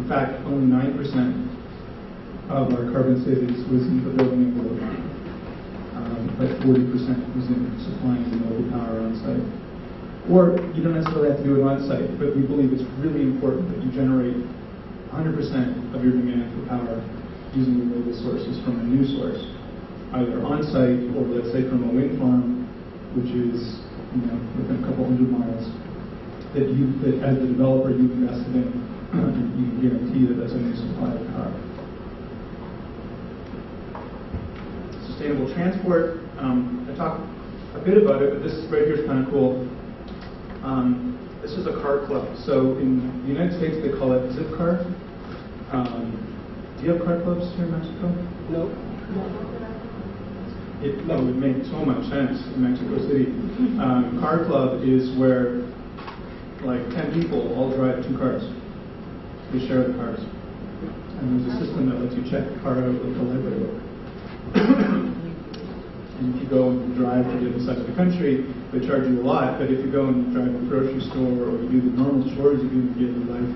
In fact, only 9% of our carbon savings was in the building envelope, but 40% was in supplying renewable power on site. Or you don't necessarily have to do it on site, but we believe it's really important that you generate 100% of your demand for power using renewable sources from a new source, either on site or let's say from a wind farm, which is within a couple hundred miles, that as the developer you've invested in, you can guarantee that that's a new supply of power. Sustainable transport. I talked a bit about it, but this right here is kind of cool. This is a car club. So in the United States, they call it zip car. Do you have car clubs here in Mexico? No. It would make so much sense in Mexico City. Car club is where like 10 people all drive 2 cars. They share the cars. And there's a system that lets you check the car out with the library book. And if you go and drive to the other side of the country, they charge you a lot, but if you go and drive to the grocery store or you do the normal chores you do in daily life,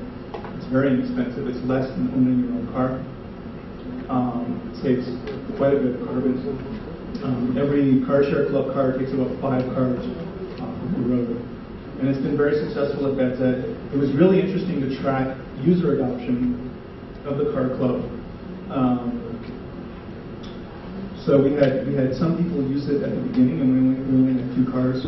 it's very inexpensive. It's less than owning your own car. It saves quite a bit of carbon. Every car share club car takes about 5 cars off of the road. And it's been very successful at BetZ. It was really interesting to track user adoption of the car club. So we had some people use it at the beginning, and we only had 2 cars.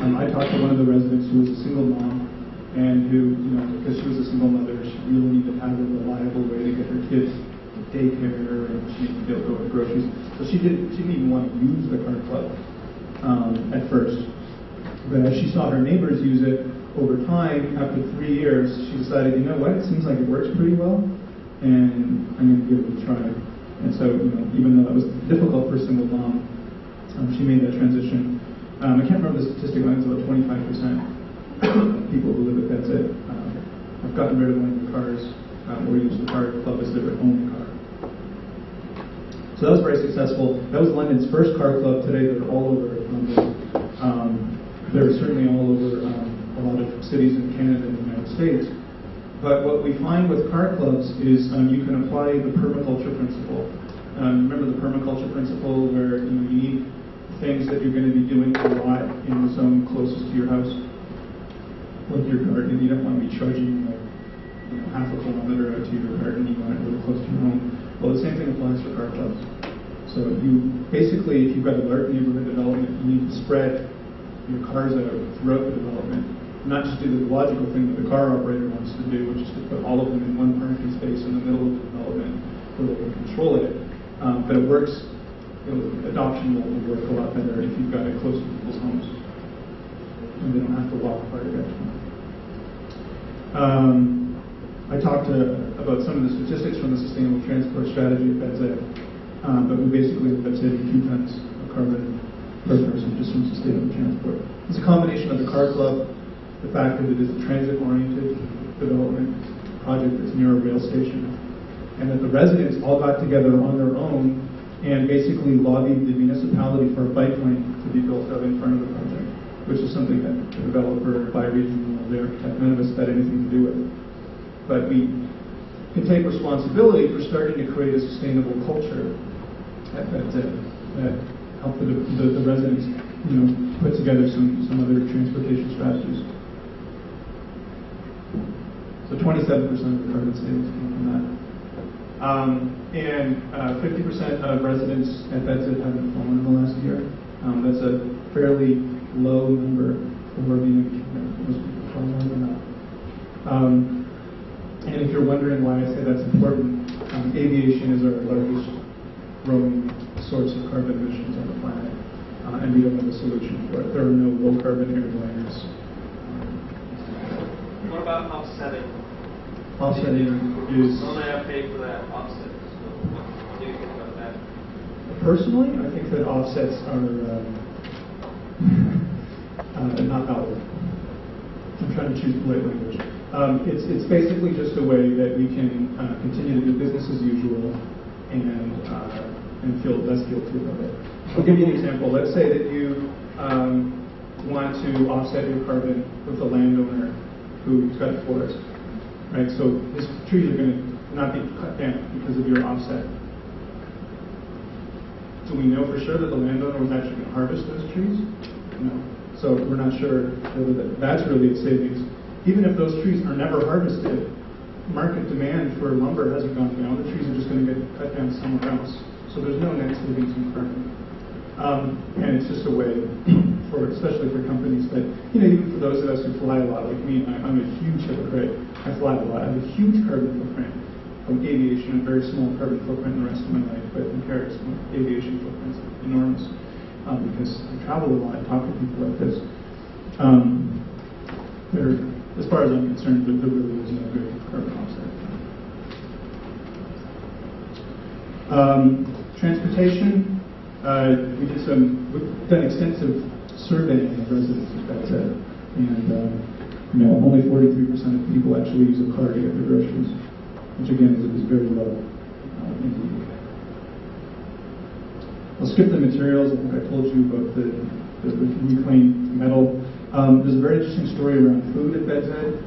I talked to one of the residents who was a single mom, and who, because she was a single mother, she really needed to have a reliable way to get her kids to daycare, and she needed to be able to go to groceries. So she didn't even want to use the car club at first. But as she saw her neighbors use it over time, after 3 years, she decided, you know what, it seems like it works pretty well, and I'm going to give it a try. And so, even though that was difficult for a single mom, she made that transition. I can't remember the statistic, but it's about 25% of people who live at BetZ have gotten rid of one of their cars or used the car club as their only car. So that was very successful. That was London's first car club. Today they're all over London. They're certainly all over a lot of cities in Canada and the United States. But what we find with car clubs is you can apply the permaculture principle. Remember the permaculture principle, where you need things that you're going to be doing a lot in the zone closest to your house, like your garden. You don't want to be charging half a kilometer out to your garden. You want it really close to your home. Well, the same thing applies for car clubs. So you basically, if you've got a large neighborhood development, you need to spread your cars out throughout the development. Not just do the logical thing that the car operator wants to do, which is to put all of them in one parking space in the middle of the development where they can control it. But it works, adoption will work a lot better if you've got it close to people's homes. And they don't have to walk far to get to them. I talked about some of the statistics from the Sustainable Transport Strategy at BetZ, but we basically have saved 2 tons of carbon per person just from sustainable transport. It's a combination of the car club, the fact that it is a transit-oriented development project that's near a rail station, and that the residents all got together on their own and basically lobbied the municipality for a bike lane to be built out in front of the project, which is something that the developer, Bioregional, the architect, none of us had anything to do with. But we can take responsibility for starting to create a sustainable culture at BetZ that help the residents, put together some other transportation strategies. So 27% of the carbon savings came from that. And 50% of residents at BetZ haven't flown in the last year. That's a fairly low number for being most people fly more than that. And if you're wondering why I say that's important, aviation is our largest growing source of carbon emissions on the planet, and we don't have a solution for it. There are no low carbon airliners. What about offsetting? Offsetting is... Normally I pay for that offset. So what do you think about that? Personally, I think that offsets are not valid. I'm trying to choose the right language. It's basically just a way that we can continue to do business as usual and feel less guilty about it. I'll give you an example. Let's say that you want to offset your carbon with a landowner who's got a forest, right? So his trees are going to not be cut down because of your offset. Do we know for sure that the landowner was actually going to harvest those trees? No. So we're not sure whether that's really a savings. Even if those trees are never harvested, market demand for lumber hasn't gone down. The trees are just going to get cut down somewhere else. So there's no net savings in carbon. And it's just a way, especially for companies that, even for those of us who fly a lot, like me, I'm a huge hypocrite. I fly a lot. I have a huge carbon footprint from aviation, a very small carbon footprint the rest of my life, but in comparison, aviation footprint's enormous because I travel a lot and talk to people like this. As far as I'm concerned, there really is no good carbon offset. Transportation, we've done extensive surveying of residents at BetZ, and only 43% of people actually use a car to get their groceries, which again is very low in the UK. I'll skip the materials. I think I told you about the reclaimed metal. There's a very interesting story around food at BedZed.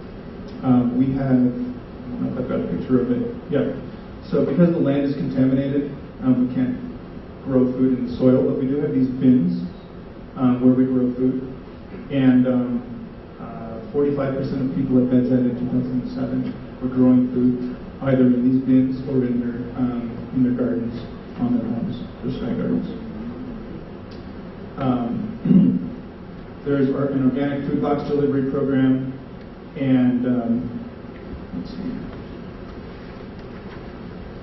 We have, I don't know if I've got a picture of it. Yeah. So because the land is contaminated, we can't grow food in the soil, but we do have these bins where we grow food. And 45% of people at BedZed in 2007 were growing food either in these bins or in their gardens, on their homes, their sky gardens. There's an organic food box delivery program, and let's see,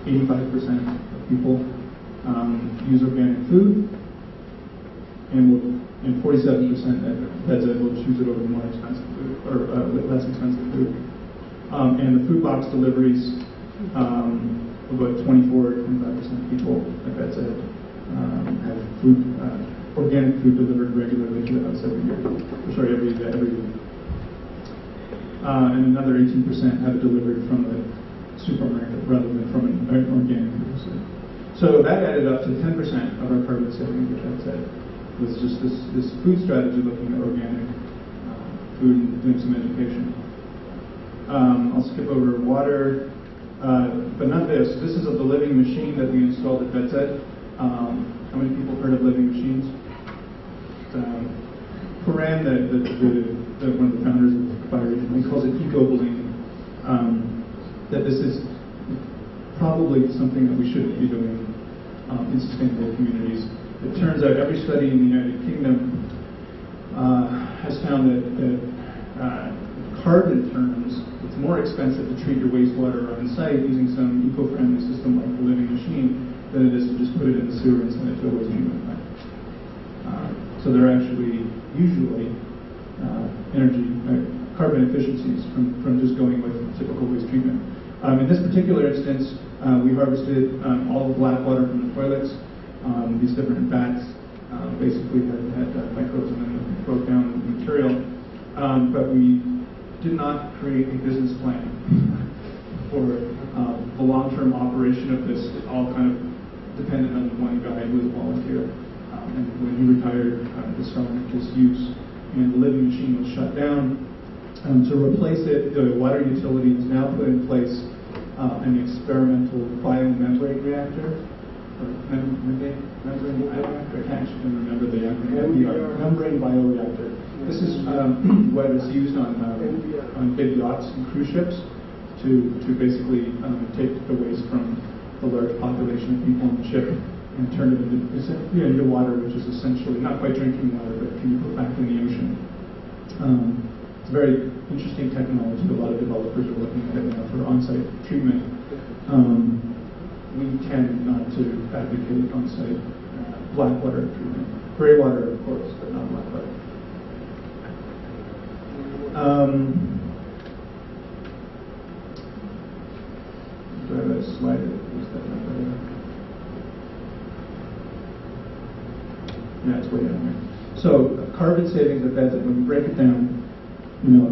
85% of people use organic food, and 47% at BedZed will choose it over more expensive food, or less expensive food. And the food box deliveries, about 24 to 25% of people at BedZed have organic food delivered regularly to the house every week. And another 18% have it delivered from the supermarket rather than from an organic producer. So that added up to 10% of our carbon savings, which I'd say was just this food strategy looking at organic food and doing some education. I'll skip over water, but not this. This is the living machine that we installed at BedZed. How many people heard of living machines? Coran, one of the founders of Bioregional, he calls it eco-bling. That this is probably something that we shouldn't be doing in sustainable communities. It turns out every study in the United Kingdom has found that carbon terms, it's more expensive to treat your wastewater on site using some eco-friendly system like the living machine than it is to just put it in the sewer and send it to a waste treatment plant. So there are actually usually carbon efficiencies from just going with typical waste treatment. In this particular instance, we harvested all the black water from the toilets. These different vats basically had microbes and then broke down the material. But we did not create a business plan for the long-term operation of this. It all kind of depended on the one guy who was a volunteer. And when he retired, this fell into disuse, and the living machine was shut down. To replace it, the water utility has now put in place an experimental biomembrane reactor. Membrane bioreactor? I can't actually remember the acronym. Membrane bioreactor. This is what is used on big yachts and cruise ships to basically take the waste from the large population of people on the ship and turn it into water, which is essentially not quite drinking water, but can be put back in the ocean. It's a very interesting technology. A lot of developers are looking at it now for on-site treatment. We tend not to advocate on-site black water treatment. Gray water, of course, but not black water. Do I have a slide that is that not better? Yeah, it's way down there. So carbon savings at BedZed, when you break it down,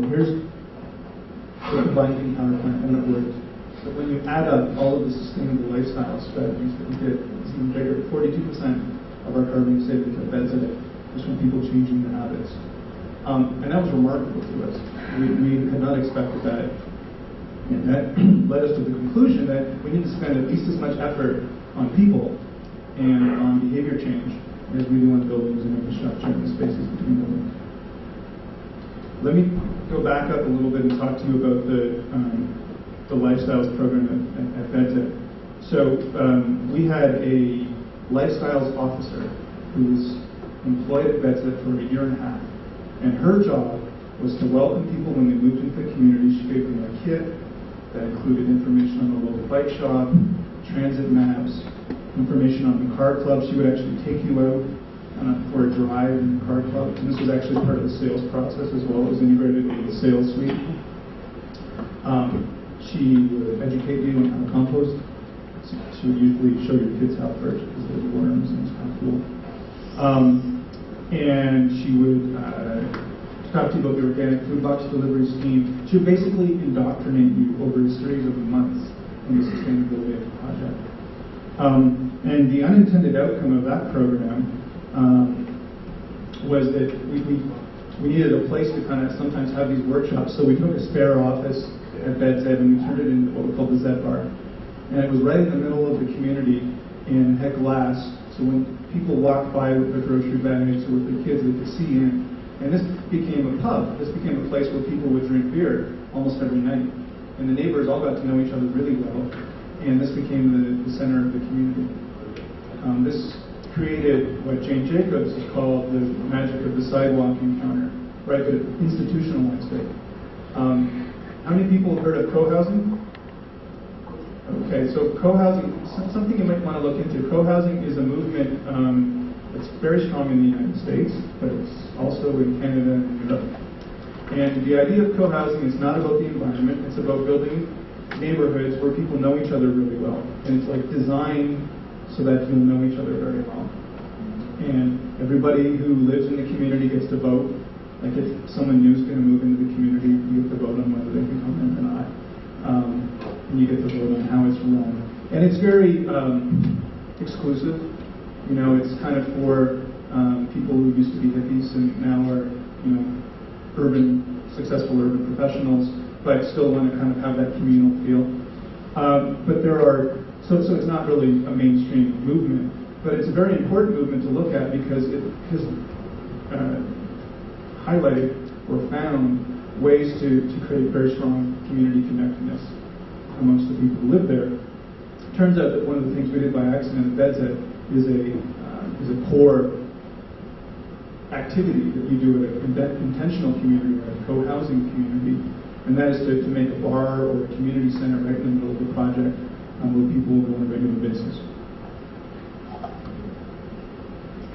here's the combined power plant when it worked. But when you add up all of the sustainable lifestyle strategies that we did, it's even bigger. 42% of our carbon savings at BedZed was from people changing their habits. And that was remarkable to us. We had not expected that. And that led us to the conclusion that we need to spend at least as much effort on people and on behavior change as we do on buildings and infrastructure and the spaces between buildings. Let me go back up a little bit and talk to you about the lifestyles program at BedZed. So we had a lifestyles officer who was employed at BedZed for a year and a half. And her job was to welcome people when they moved into the community. She gave them a kit that included information on the local bike shop, transit maps, information on the car club. She would actually take you out for a drive in the car club. And this was actually part of the sales process as well. It was integrated into the sales suite. She would educate you on how to compost. She would usually show your kids how first because there's worms and it's kind of cool. And she would talk to you about the organic food box delivery scheme. She would basically indoctrinate you over a series of months in the sustainability of the project. And the unintended outcome of that program was that we needed a place to kind of sometimes have these workshops, so we took a spare office at BedZ and we turned it into what we called the Z Bar. And it was right in the middle of the community and had glass, so when people walked by with their grocery bags or with their kids, they could see in. And this became a pub. This became a place where people would drink beer almost every night. And the neighbors all got to know each other really well, and this became the center of the community. This created what Jane Jacobs called the magic of the sidewalk encounter, right? That institutionalized it. How many people have heard of co-housing? Okay, so co-housing, something you might want to look into. Co-housing is a movement that's very strong in the United States, but it's also in Canada and Europe. And the idea of co-housing is not about the environment, it's about building neighborhoods where people know each other really well. And it's like designed so that you'll know each other very well. And everybody who lives in the community gets to vote. Like if someone new is going to move into the community, you get to vote on whether they can come in or not. And you get to vote on how it's run. And it's very exclusive. You know, it's kind of for people who used to be hippies and now are, you know, successful urban professionals, but still want to kind of have that communal feel. But there are, so it's not really a mainstream movement, but it's a very important movement to look at because it has highlighted or found ways to create very strong community connectedness amongst the people who live there. It turns out that one of the things we did by accident at BedZ is a core activity that you do at an intentional community or a co-housing community, and that is to make a bar or a community center right in the middle of the project where people will go on a regular basis.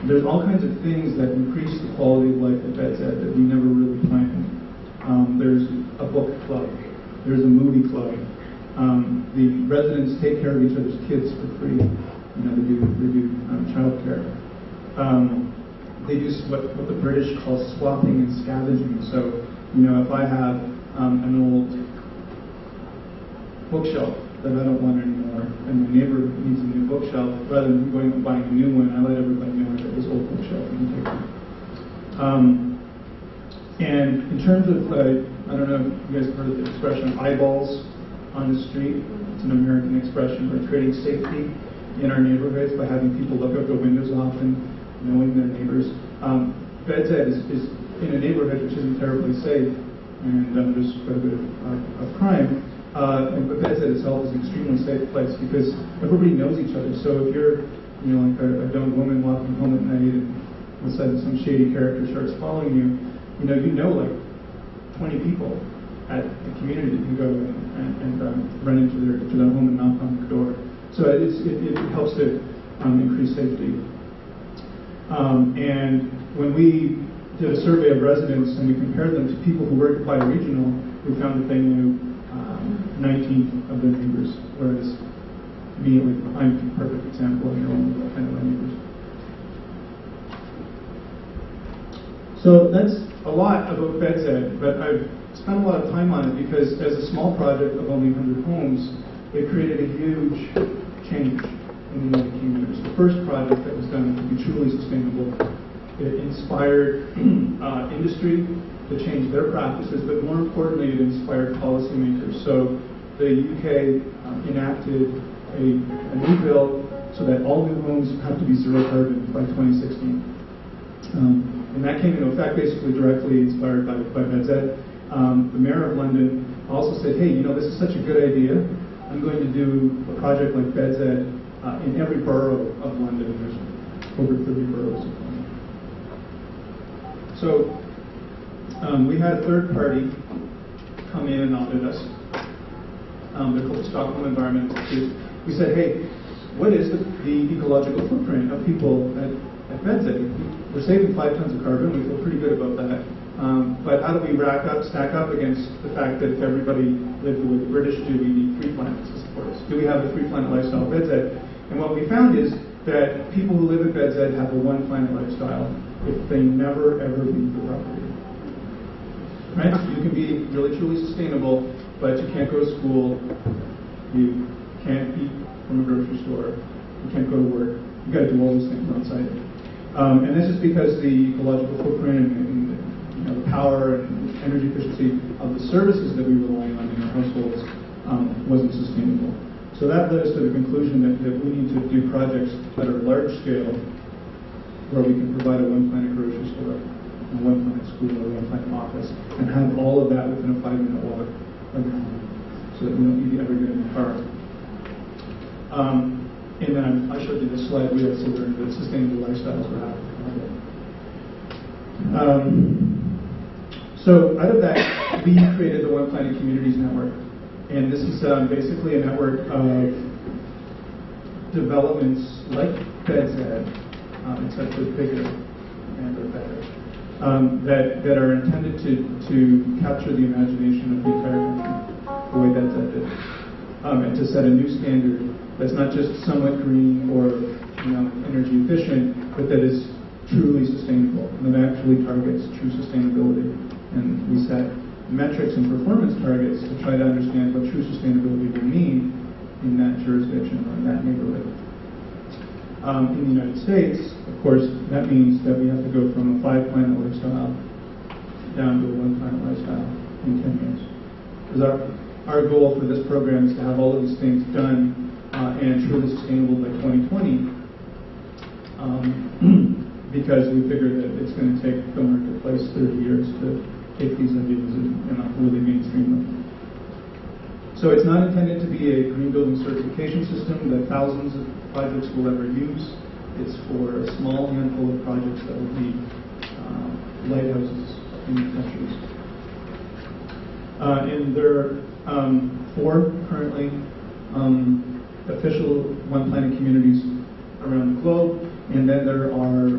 There's all kinds of things that increase the quality of life at BedZ that we never really planned. There's a book club, there's a movie club. The residents take care of each other's kids for free. You know, they do child care. They do what the British call swapping and scavenging. So, you know, if I have an old bookshelf that I don't want anymore, and my neighbor needs a new bookshelf, rather than going and buying a new one, I let everybody know I got this old bookshelf and you take it. And in terms of, I don't know if you guys have heard of the expression eyeballs on the street. It's an American expression for creating safety in our neighborhoods by having people look out the windows often, knowing their neighbors. BedZ is in a neighborhood which isn't terribly safe, and there's quite a bit of crime. But BedZ itself is an extremely safe place because everybody knows each other. So if you're, you know, like a young woman walking home at night and all of a sudden some shady character starts following you, you know like 20 people at the community that you go and run into their home and knock on their door. So it helps to increase safety. And when we did a survey of residents and we compared them to people who work at Bioregional, we found that they knew 19 of their neighbors, whereas me, I'm a perfect example of knowing kind of my neighbors. So that's a lot about BedZ, but I've spent a lot of time on it because as a small project of only 100 homes, it created a huge change in the communities. The first project that was done to be truly sustainable, it inspired industry to change their practices, but more importantly, it inspired policymakers. So the UK enacted a new bill so that all new homes have to be zero carbon by 2016. And that came into effect basically directly inspired by BedZ. The mayor of London also said, hey, you know, this is such a good idea. I'm going to do a project like BedZ in every borough of London. There's over 30 boroughs of London. So we had a third party come in and audit us. They're called the Stockholm Environment Institute. We said, hey, what is the ecological footprint of people at BedZ? We're saving 5 tons of carbon. We feel pretty good about that. But how do we stack up against the fact that if everybody lived the way the British do, we need 3 planets to support us? Do we have a 3-planet lifestyle at BedZ? And what we found is that people who live at BedZ have a 1-planet lifestyle if they never, ever leave the property. right? You can be really truly sustainable, but you can't go to school, you can't eat from a grocery store, you can't go to work. You got to do all those things outside. And this is because the ecological footprint and the power and energy efficiency of the services that we rely on in our households wasn't sustainable. So that led us to the conclusion that we need to do projects that are large scale, where we can provide a one-planet grocery store, a one-planet school, or a one-planet office, and have all of that within a 5-minute walk of your home, so that we don't need to ever get in the car. And then I showed you this slide. We also learned that sustainable lifestyles were happening. So out of that, we created the One Planet Communities Network. And this is basically a network of developments like BedZed, except for bigger and they're better, that are intended to capture the imagination of the entire country, the way BedZed did, and to set a new standard that's not just somewhat green or energy efficient, but that is truly sustainable and that actually targets true sustainability. And we set metrics and performance targets to try to understand what true sustainability will mean in that jurisdiction or in that neighborhood. In the United States, of course, that means that we have to go from a 5-planet lifestyle down to a 1-planet lifestyle in 10 years. Because our goal for this program is to have all of these things done and truly sustainable by 2020, because we figure that it's going to take the marketplace 30 years to take these ideas and really mainstream them. So it's not intended to be a green building certification system that thousands of projects will ever use. It's for a small handful of projects that will be lighthouses in the countries. And there are 4 currently official One Planet communities around the globe, and then there are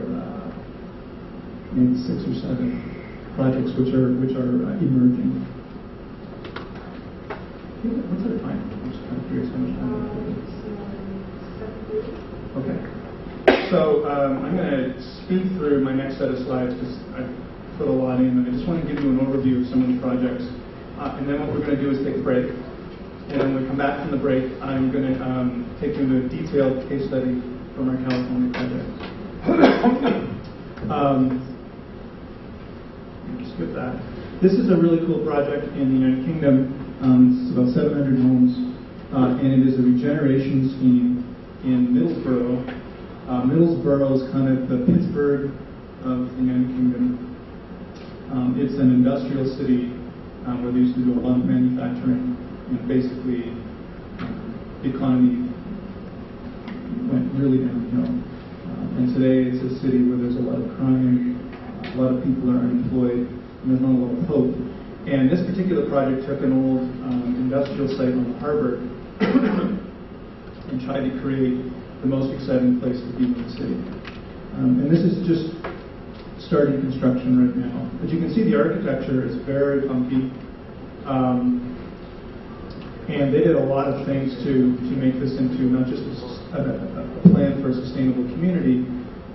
maybe 6 or 7 projects which are emerging. What's our time? I'm just kind of curious how much time. Okay. So I'm going to speed through my next set of slides because I put a lot in, and I just want to give you an overview of some of the projects. And then what we're going to do is take a break. And when we come back from the break, I'm going to take you into a detailed case study from our California project. Skip that. This is a really cool project in the United Kingdom. It's about 700 homes, and it is a regeneration scheme in Middlesbrough. Middlesbrough is kind of the Pittsburgh of the United Kingdom. It's an industrial city where they used to do a lot of manufacturing. And basically, the economy went really downhill. And today it's a city where there's a lot of crime, a lot of people are unemployed, and there's not a lot of hope. And this particular project took an old industrial site on the harbor and tried to create the most exciting place to be in the city. And this is just starting construction right now. But you can see the architecture is very funky. And they did a lot of things to make this into not just a plan for a sustainable community,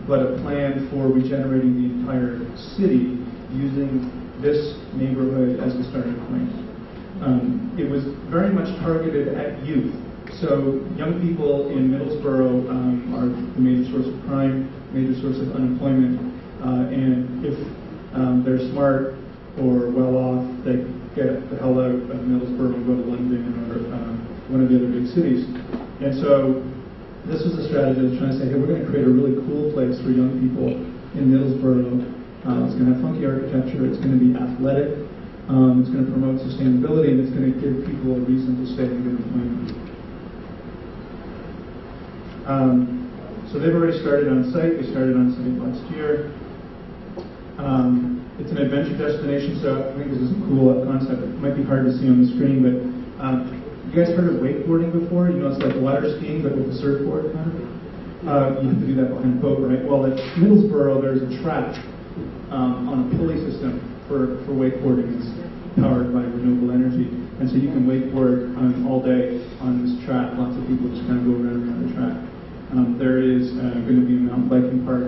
but a plan for regenerating the entire city using this neighborhood as the starting point. It was very much targeted at youth. So young people in Middlesbrough are the major source of crime, major source of unemployment, and if they're smart or well off, they get the hell out of Middlesbrough and go to London or one of the other big cities. And so this was a strategy that was trying to say, hey, we're going to create a really cool place for young people in Middlesbrough. It's going to have funky architecture, it's going to be athletic, it's going to promote sustainability, and it's going to give people a reason to stay and get employment. So they've already started on site. They started on site last year. It's an adventure destination, so I think this is a cool concept. It might be hard to see on the screen, but you guys heard of wakeboarding before? You know, it's like water skiing, but with a surfboard, kind of. You have to do that behind a boat, right? Well, at Middlesbrough, there's a track on a pulley system for wakeboarding. It's powered by renewable energy, and so you can wakeboard all day on this track. Lots of people just kind of go around the track. There is going to be a mountain biking park.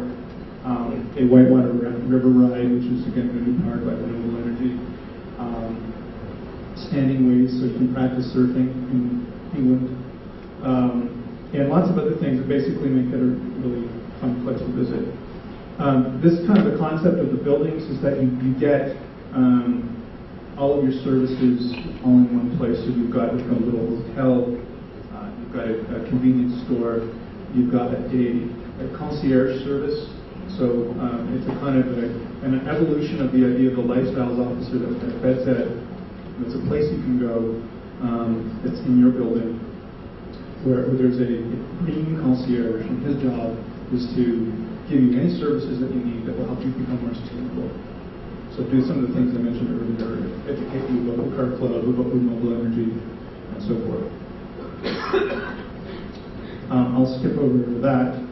A whitewater river ride, which is again going to be powered by renewable energy. standing ways so you can practice surfing in England, and lots of other things that basically make it a really fun place to visit. This kind of the concept of the buildings is that you get all of your services all in one place. So you've got a little hotel, you've got a convenience store, you've got a concierge service. So it's a kind of an evolution of the idea of the lifestyles officer that Fed said. It's a place you can go that's in your building where there's a green concierge, and his job is to give you any services that you need that will help you become more sustainable. So do some of the things I mentioned earlier, educate you about the car club, about renewable energy, and so forth. I'll skip over to that.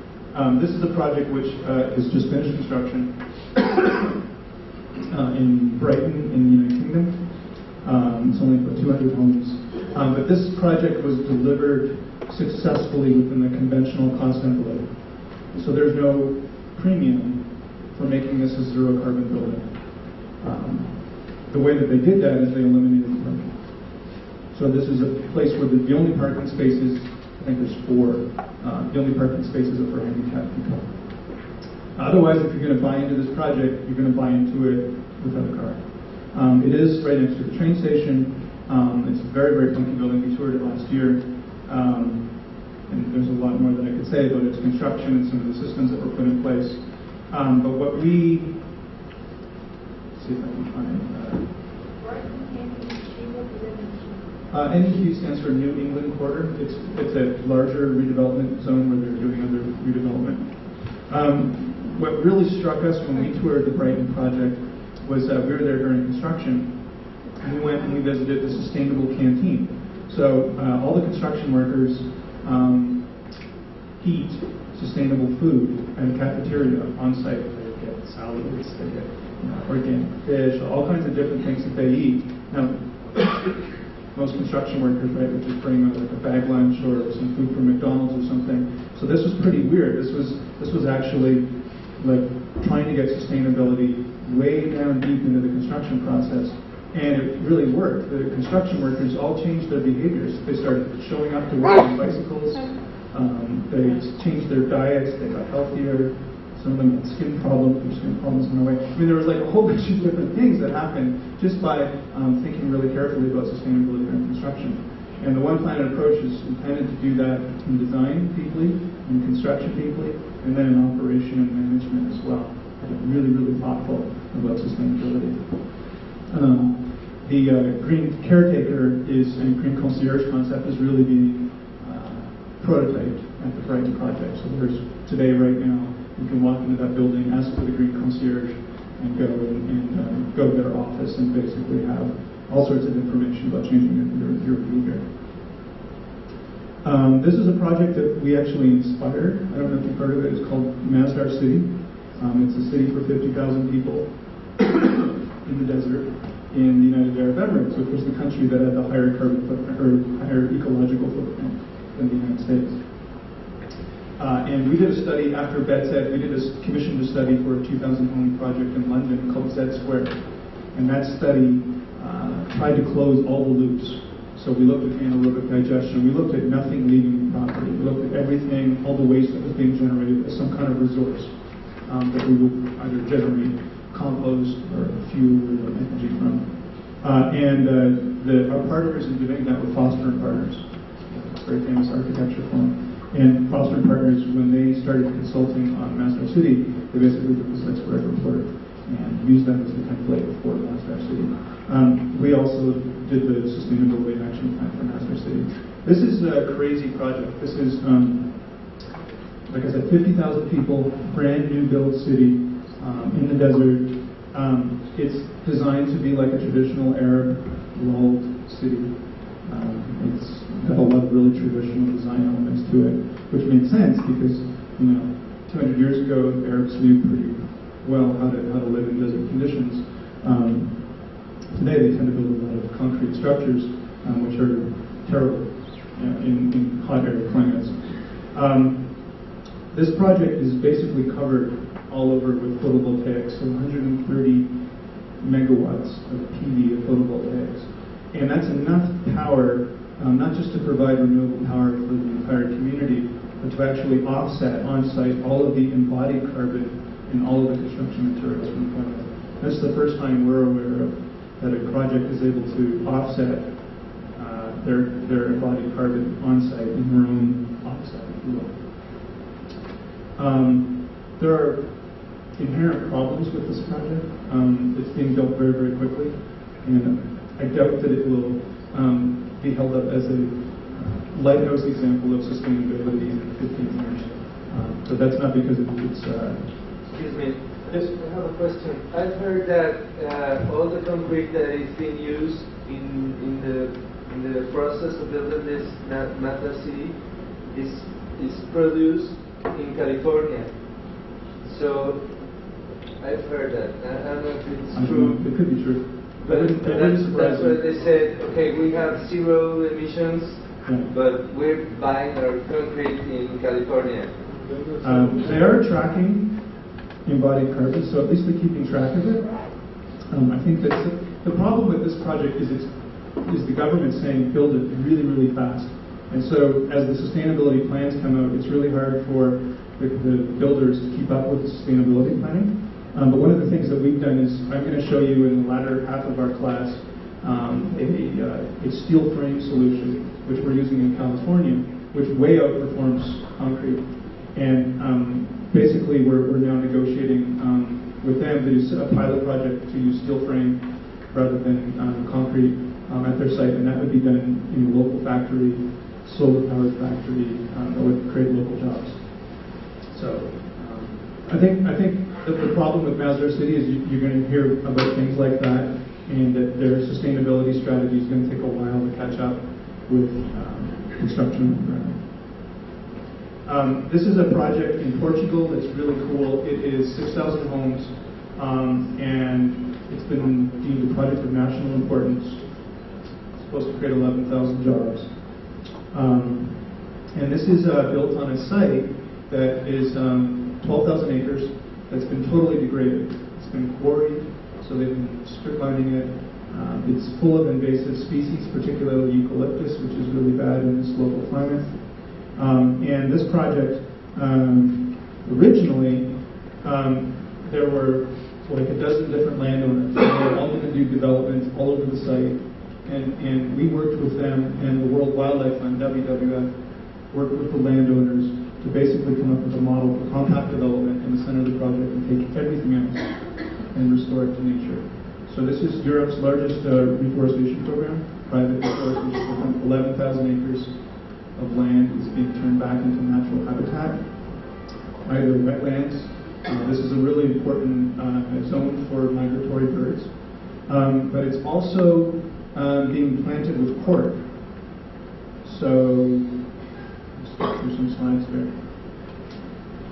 This is a project which is just finished construction in Brighton in the United Kingdom. It's only for 200 homes. But this project was delivered successfully within the conventional cost envelope. So there's no premium for making this a zero carbon building. The way that they did that is they eliminated parking. So this is a place where the only parking spaces, I think there's 4, the only parking spaces are for handicapped people. Otherwise, if you're going to buy into this project, you're going to buy into it without a car. It is right next to the train station. It's a very, very funky building. We toured it last year. And there's a lot more that I could say about its construction and some of the systems that were put in place. But what we, let's see if I can find. NEQ stands for New England Quarter. It's a larger redevelopment zone where they're doing other redevelopment. What really struck us when we toured the Brighton project was that we were there during construction, and we went and we visited the sustainable canteen. So all the construction workers eat sustainable food at a cafeteria on site. They get salads, they get organic fish, all kinds of different things that they eat. Now, most construction workers, right, would just bring like a bag lunch or some food from McDonald's or something. So this was pretty weird. This was actually like trying to get sustainability way down deep into the construction process. And it really worked. The construction workers all changed their behaviors. They started showing up to work on bicycles. They changed their diets. They got healthier. Some of them had skin problems went away. I mean, there was like a whole bunch of different things that happened just by thinking really carefully about sustainability during construction. And the One Planet approach is intended to do that in design deeply, in construction deeply, and then in operation and management as well. Really, really thoughtful about sustainability. The green caretaker and green concierge concept is really being prototyped at the Brighton project. So there's today, right now, you can walk into that building, ask for the green concierge, and go to their office and basically have all sorts of information about changing your behavior. This is a project that we actually inspired. I don't know if you've heard of it. It's called Masdar City. It's a city for 50,000 people in the desert in the United Arab Emirates, which was the country that had the higher carbon footprint or higher ecological footprint than the United States. And we did a study after BedSet. We commissioned a study for a 2,000-home project in London called Z Square, and that study tried to close all the loops. So we looked at anaerobic digestion. We looked at nothing leaving the property. We looked at everything, all the waste that was being generated as some kind of resource that we would either generate compost or fuel or energy from. Our partners in doing that were Foster & Partners. It's a very famous architecture firm. And Foster & Partners, when they started consulting on Masdar City, they basically took the Z Square report and used that as the template for Masdar City. We also did the Sustainability Action Plan for Masdar City. This is a crazy project. This is, like I said, 50,000 people, brand new built city in the desert. It's designed to be like a traditional Arab walled city. It's got a lot of really traditional design elements to it, which makes sense because 200 years ago, Arabs knew pretty well how to live in desert conditions. Today, they tend to build a lot of concrete structures, which are terrible in hot arid climates. This project is basically covered all over with photovoltaics, so 130 megawatts of PV, of photovoltaics. And that's enough power, not just to provide renewable power for the entire community, but to actually offset on-site all of the embodied carbon in all of the construction materials from the plant. That's the first time we're aware of that a project is able to offset their embodied carbon on-site in their own offset, if you will. There are inherent problems with this project. It's being built very, very quickly, and I doubt that it will be held up as a lighthouse example of sustainability in 15 years. But that's not because it's... Excuse me. Just I have a question. I've heard that all the concrete that is being used in the process of building this Mata City is produced in California. So I've heard that. I don't know if it's true. It could be true. But that's what they said. Okay, we have 0 emissions, but we're buying our concrete in California. They are tracking embodied carbon, so at least they're keeping track of it. I think that the problem with this project is the government saying build it really, really fast. And so as the sustainability plans come out, it's really hard for the builders to keep up with the sustainability planning. But one of the things that we've done is, I'm going to show you in the latter half of our class a steel frame solution, which we're using in California, which way outperforms concrete. And basically, we're now negotiating with them to do a pilot project to use steel frame rather than concrete at their site, and that would be done in a local factory, solar-powered factory that would create local jobs. So I think that the problem with Masdar City is you're going to hear about things like that, and that their sustainability strategy is going to take a while to catch up with construction on the ground. This is a project in Portugal that's really cool. It is 6,000 homes, and it's been deemed a project of national importance. It's supposed to create 11,000 jobs. And this is built on a site that is 12,000 acres that's been totally degraded. It's been quarried, so they've been strip mining it. It's full of invasive species, particularly eucalyptus, which is really bad in this local climate. And this project, originally, there were like a dozen different landowners. They were all going to do development all over the site. And we worked with them, and the World Wildlife Fund, WWF, worked with the landowners to basically come up with a model for compact development in the center of the project and take everything else and restore it to nature. So this is Europe's largest reforestation program, private reforestation. 11,000 acres of land is being turned back into natural habitat, either wetlands. This is a really important zone for migratory birds, but it's also being planted with cork. So, let's go through some slides here.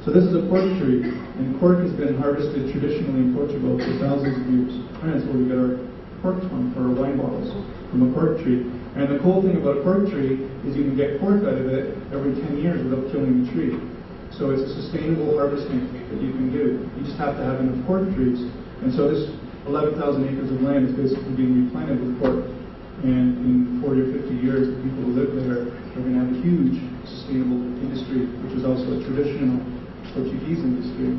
So this is a cork tree, and cork has been harvested traditionally in Portugal for thousands of years. And that's where we get our cork from, for our wine bottles, from a cork tree. And the cool thing about a cork tree is you can get cork out of it every 10 years without killing the tree. So it's a sustainable harvesting that you can do. You just have to have enough cork trees. And so this 11,000 acres of land is basically being replanted with cork. And in 40 or 50 years, the people who live there are going to have a huge sustainable industry, which is also a traditional Portuguese industry,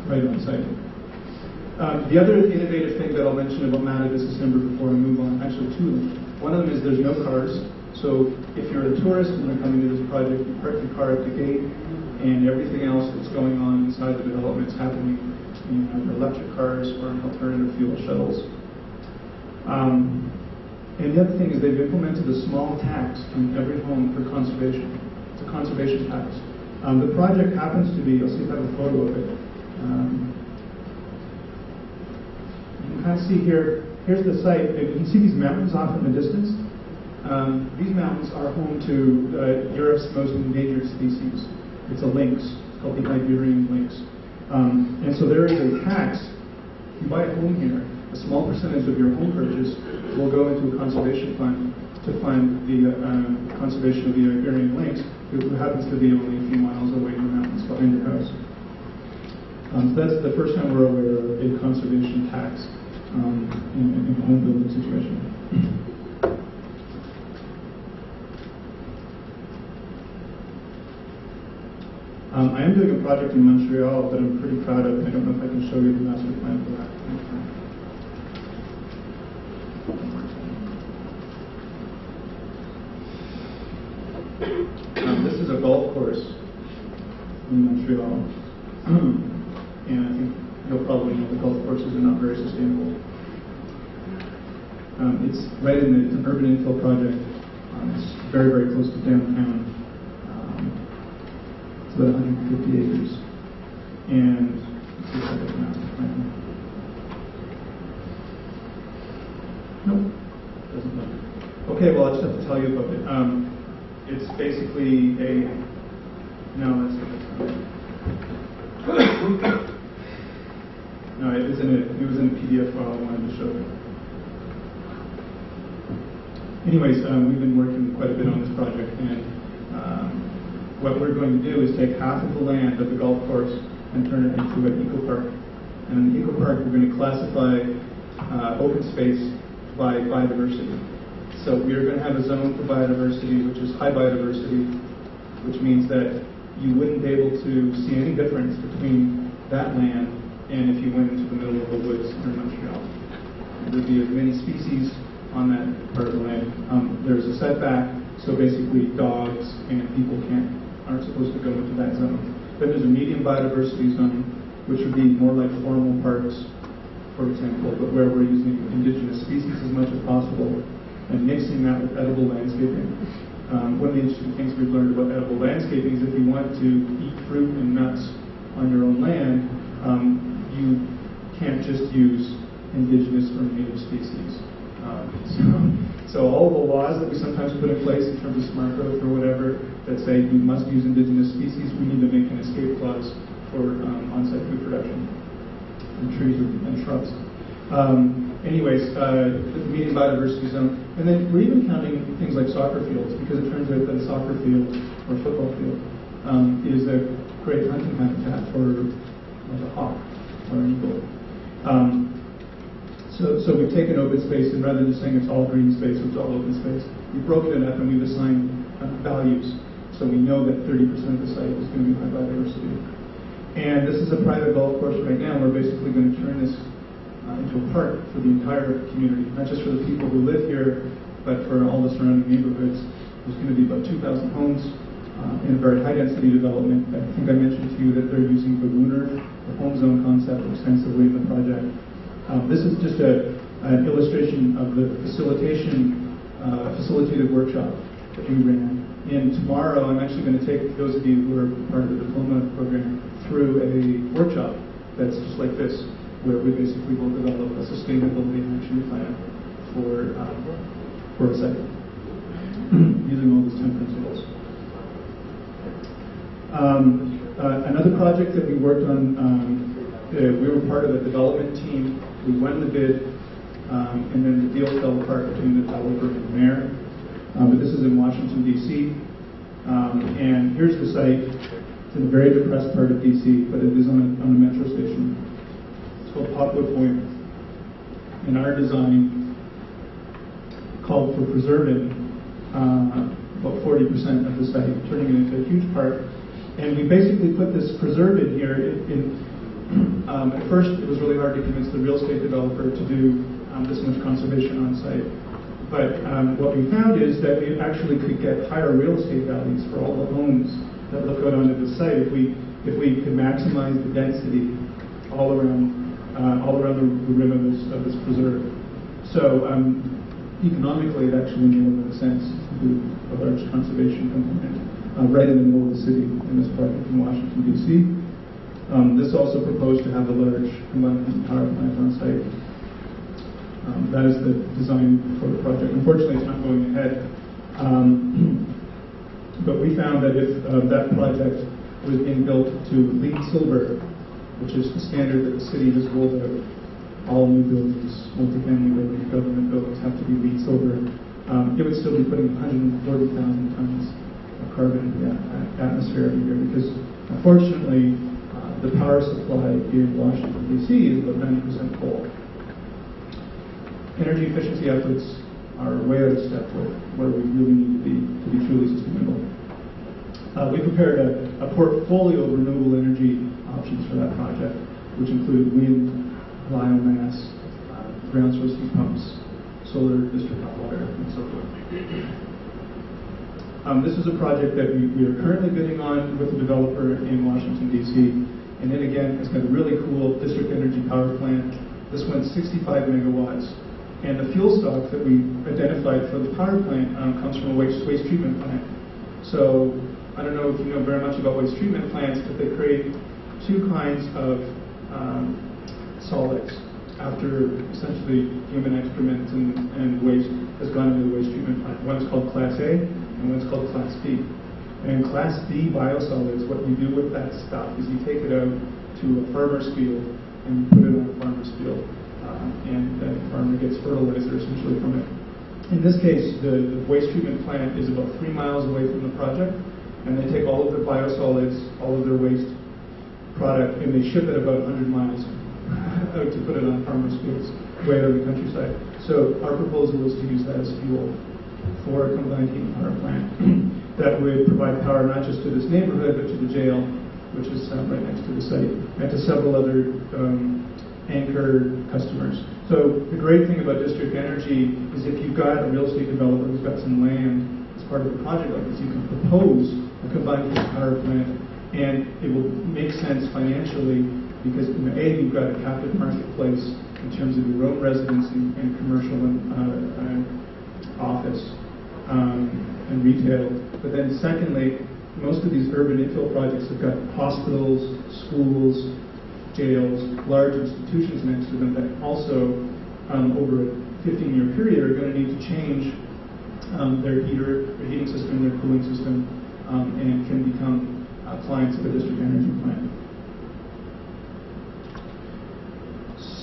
right on site. The other innovative thing that I'll mention about Mata this December before I move on, actually two of them. One of them is there's no cars. So if you're a tourist and you're coming to this project, you park your car at the gate, and everything else that's going on inside the development is happening in electric cars or alternative fuel shuttles. And the other thing is they've implemented a small tax on every home for conservation. It's a conservation tax. The project happens to be, I'll see if I have a photo of it. You can kind of see here, here's the site. You can see these mountains off in the distance. These mountains are home to Europe's most endangered species. It's a lynx. It's called the Iberian lynx. And so there is a tax. If you buy a home here, a small percentage of your home purchase will go into a conservation fund to fund the conservation of the Iberian lynx, who happens to be only a few miles away in the mountains behind your house. So that's the first time we're aware of a conservation tax in a home building situation. I am doing a project in Montreal that I'm pretty proud of. I don't know if I can show you the master plan for that. This is a golf course in Montreal. And I think you'll probably know the golf courses are not very sustainable. It's right in it's an urban infill project. It's very, very close to downtown. It's about 150 acres. And let's see if I can map it right now. Nope, doesn't look. Okay, well, I just have to tell you about it. It's basically a, no, that's not it. No, it was in a PDF file I wanted to show you. Anyways, we've been working quite a bit on this project, and what we're going to do is take half of the land of the golf course and turn it into an eco park. And in the eco park, we're going to classify open space by biodiversity. So we are going to have a zone for biodiversity, which is high biodiversity, which means that you wouldn't be able to see any difference between that land and if you went into the middle of the woods in Montreal. There'd be as many species on that part of the land. There's a setback, so basically dogs and people aren't supposed to go into that zone. Then there's a medium biodiversity zone, which would be more like formal parks, for example, but where we're using indigenous species as much as possible and mixing that with edible landscaping. One of the interesting things we've learned about edible landscaping is if you want to eat fruit and nuts on your own land, you can't just use indigenous or native species. So all the laws that we sometimes put in place in terms of smart growth or whatever that say you must use indigenous species, we need to make an escape clause for on-site food production and trees and shrubs. Anyways, the medium biodiversity zone. And then we're even counting things like soccer fields, because it turns out that a soccer field or football field is a great hunting habitat for like a hawk or an eagle. So we've taken open space, and rather than saying it's all green space or it's all open space, we've broken it up and we've assigned values. So we know that 30% of the site is going to be high biodiversity. And this is a private golf course right now. We're basically going to turn this into a park for the entire community, not just for the people who live here, but for all the surrounding neighborhoods. There's going to be about 2,000 homes in a very high-density development. I think I mentioned to you that they're using the lunar, the home zone concept extensively in the project. This is just an illustration of the facilitated workshop that we ran. And tomorrow, I'm actually going to take those of you who are part of the Diplomado program through a workshop that's just like this, where we basically will develop a sustainability action plan for a site using all these 10 principles. Another project that we worked on, we were part of the development team. We won the bid, and then the deal fell apart between the developer and the mayor. But this is in Washington, D.C. And here's the site. It's in a very depressed part of D.C., but it is on a metro station. It's called Poplar Point. And our design called for preserving about 40% of the site, turning it into a huge park. And we basically put this preserve in here. At first, it was really hard to convince the real estate developer to do this much conservation on site. But what we found is that we actually could get higher real estate values for all the homes that look out onto the site if we could maximize the density all around the rim of this preserve. So economically, it actually made a lot of sense to do a large conservation component right in the middle of the city in this project in Washington, D.C. This also proposed to have a large combined power plant on site. That is the design for the project. Unfortunately, it's not going ahead. But we found that if that project was being built to LEED Silver, which is the standard that the city has rolled out, all new buildings, multifamily buildings, government buildings have to be LEED Silver, it would still be putting 140,000 tons of carbon into the atmosphere every year, because unfortunately, the power supply in Washington, D.C. is about 90% coal. Energy efficiency efforts are way out of step with where we really need to be truly sustainable. We prepared a portfolio of renewable energy options for that project, which include wind, biomass, ground source heat pumps, solar district hot water, and so forth. This is a project that we are currently bidding on with a developer in Washington, D.C. And then again, it's got a really cool district energy power plant. This one's 65 megawatts. And the fuel stock that we identified for the power plant comes from a waste treatment plant. So I don't know if you know very much about waste treatment plants, but they create two kinds of solids after essentially human excrement and waste has gone into the waste treatment plant. One is called Class A and one is called Class B. And in Class B biosolids, what you do with that stuff is you take it out to a farmer's field and you put it on a farmer's field. And the farmer gets fertilizer essentially from it. In this case, the waste treatment plant is about 3 miles away from the project, and they take all of their biosolids, all of their waste product, and they ship it about 100 miles out to put it on farmers' fields, way out of the countryside. So our proposal is to use that as fuel for a combined heat and power plant that would provide power not just to this neighborhood, but to the jail, which is right next to the site, and to several other anchor customers. So the great thing about district energy is if you've got a real estate developer who's got some land as part of a project like this, you can propose a combined heat and power plant, and it will make sense financially because A, you've got a captive marketplace in terms of your own residence and commercial and office and retail. But then secondly, most of these urban infill projects have got hospitals, schools, jails, large institutions next to them that also, over a 15-year period, are going to need to change their heating system, their cooling system, and can become clients of a district energy plant.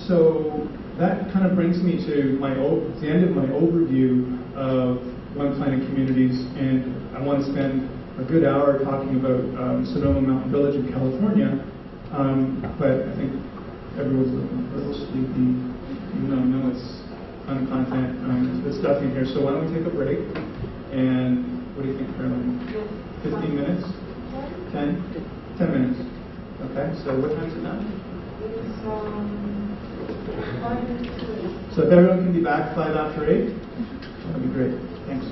So that kind of brings me to the end of my overview of One Planet Communities, and I want to spend a good hour talking about Sonoma Mountain Village in California. But I think everyone's a little sleepy, even though I know it's ton of content, it's stuff in here. So why don't we take a break? And what do you think, Caroline? 15 minutes? 10? 10 minutes. Okay, so what time is it now? It's 5 minutes to 8. So if everyone can be back 5 after 8, that'd be great. Thanks.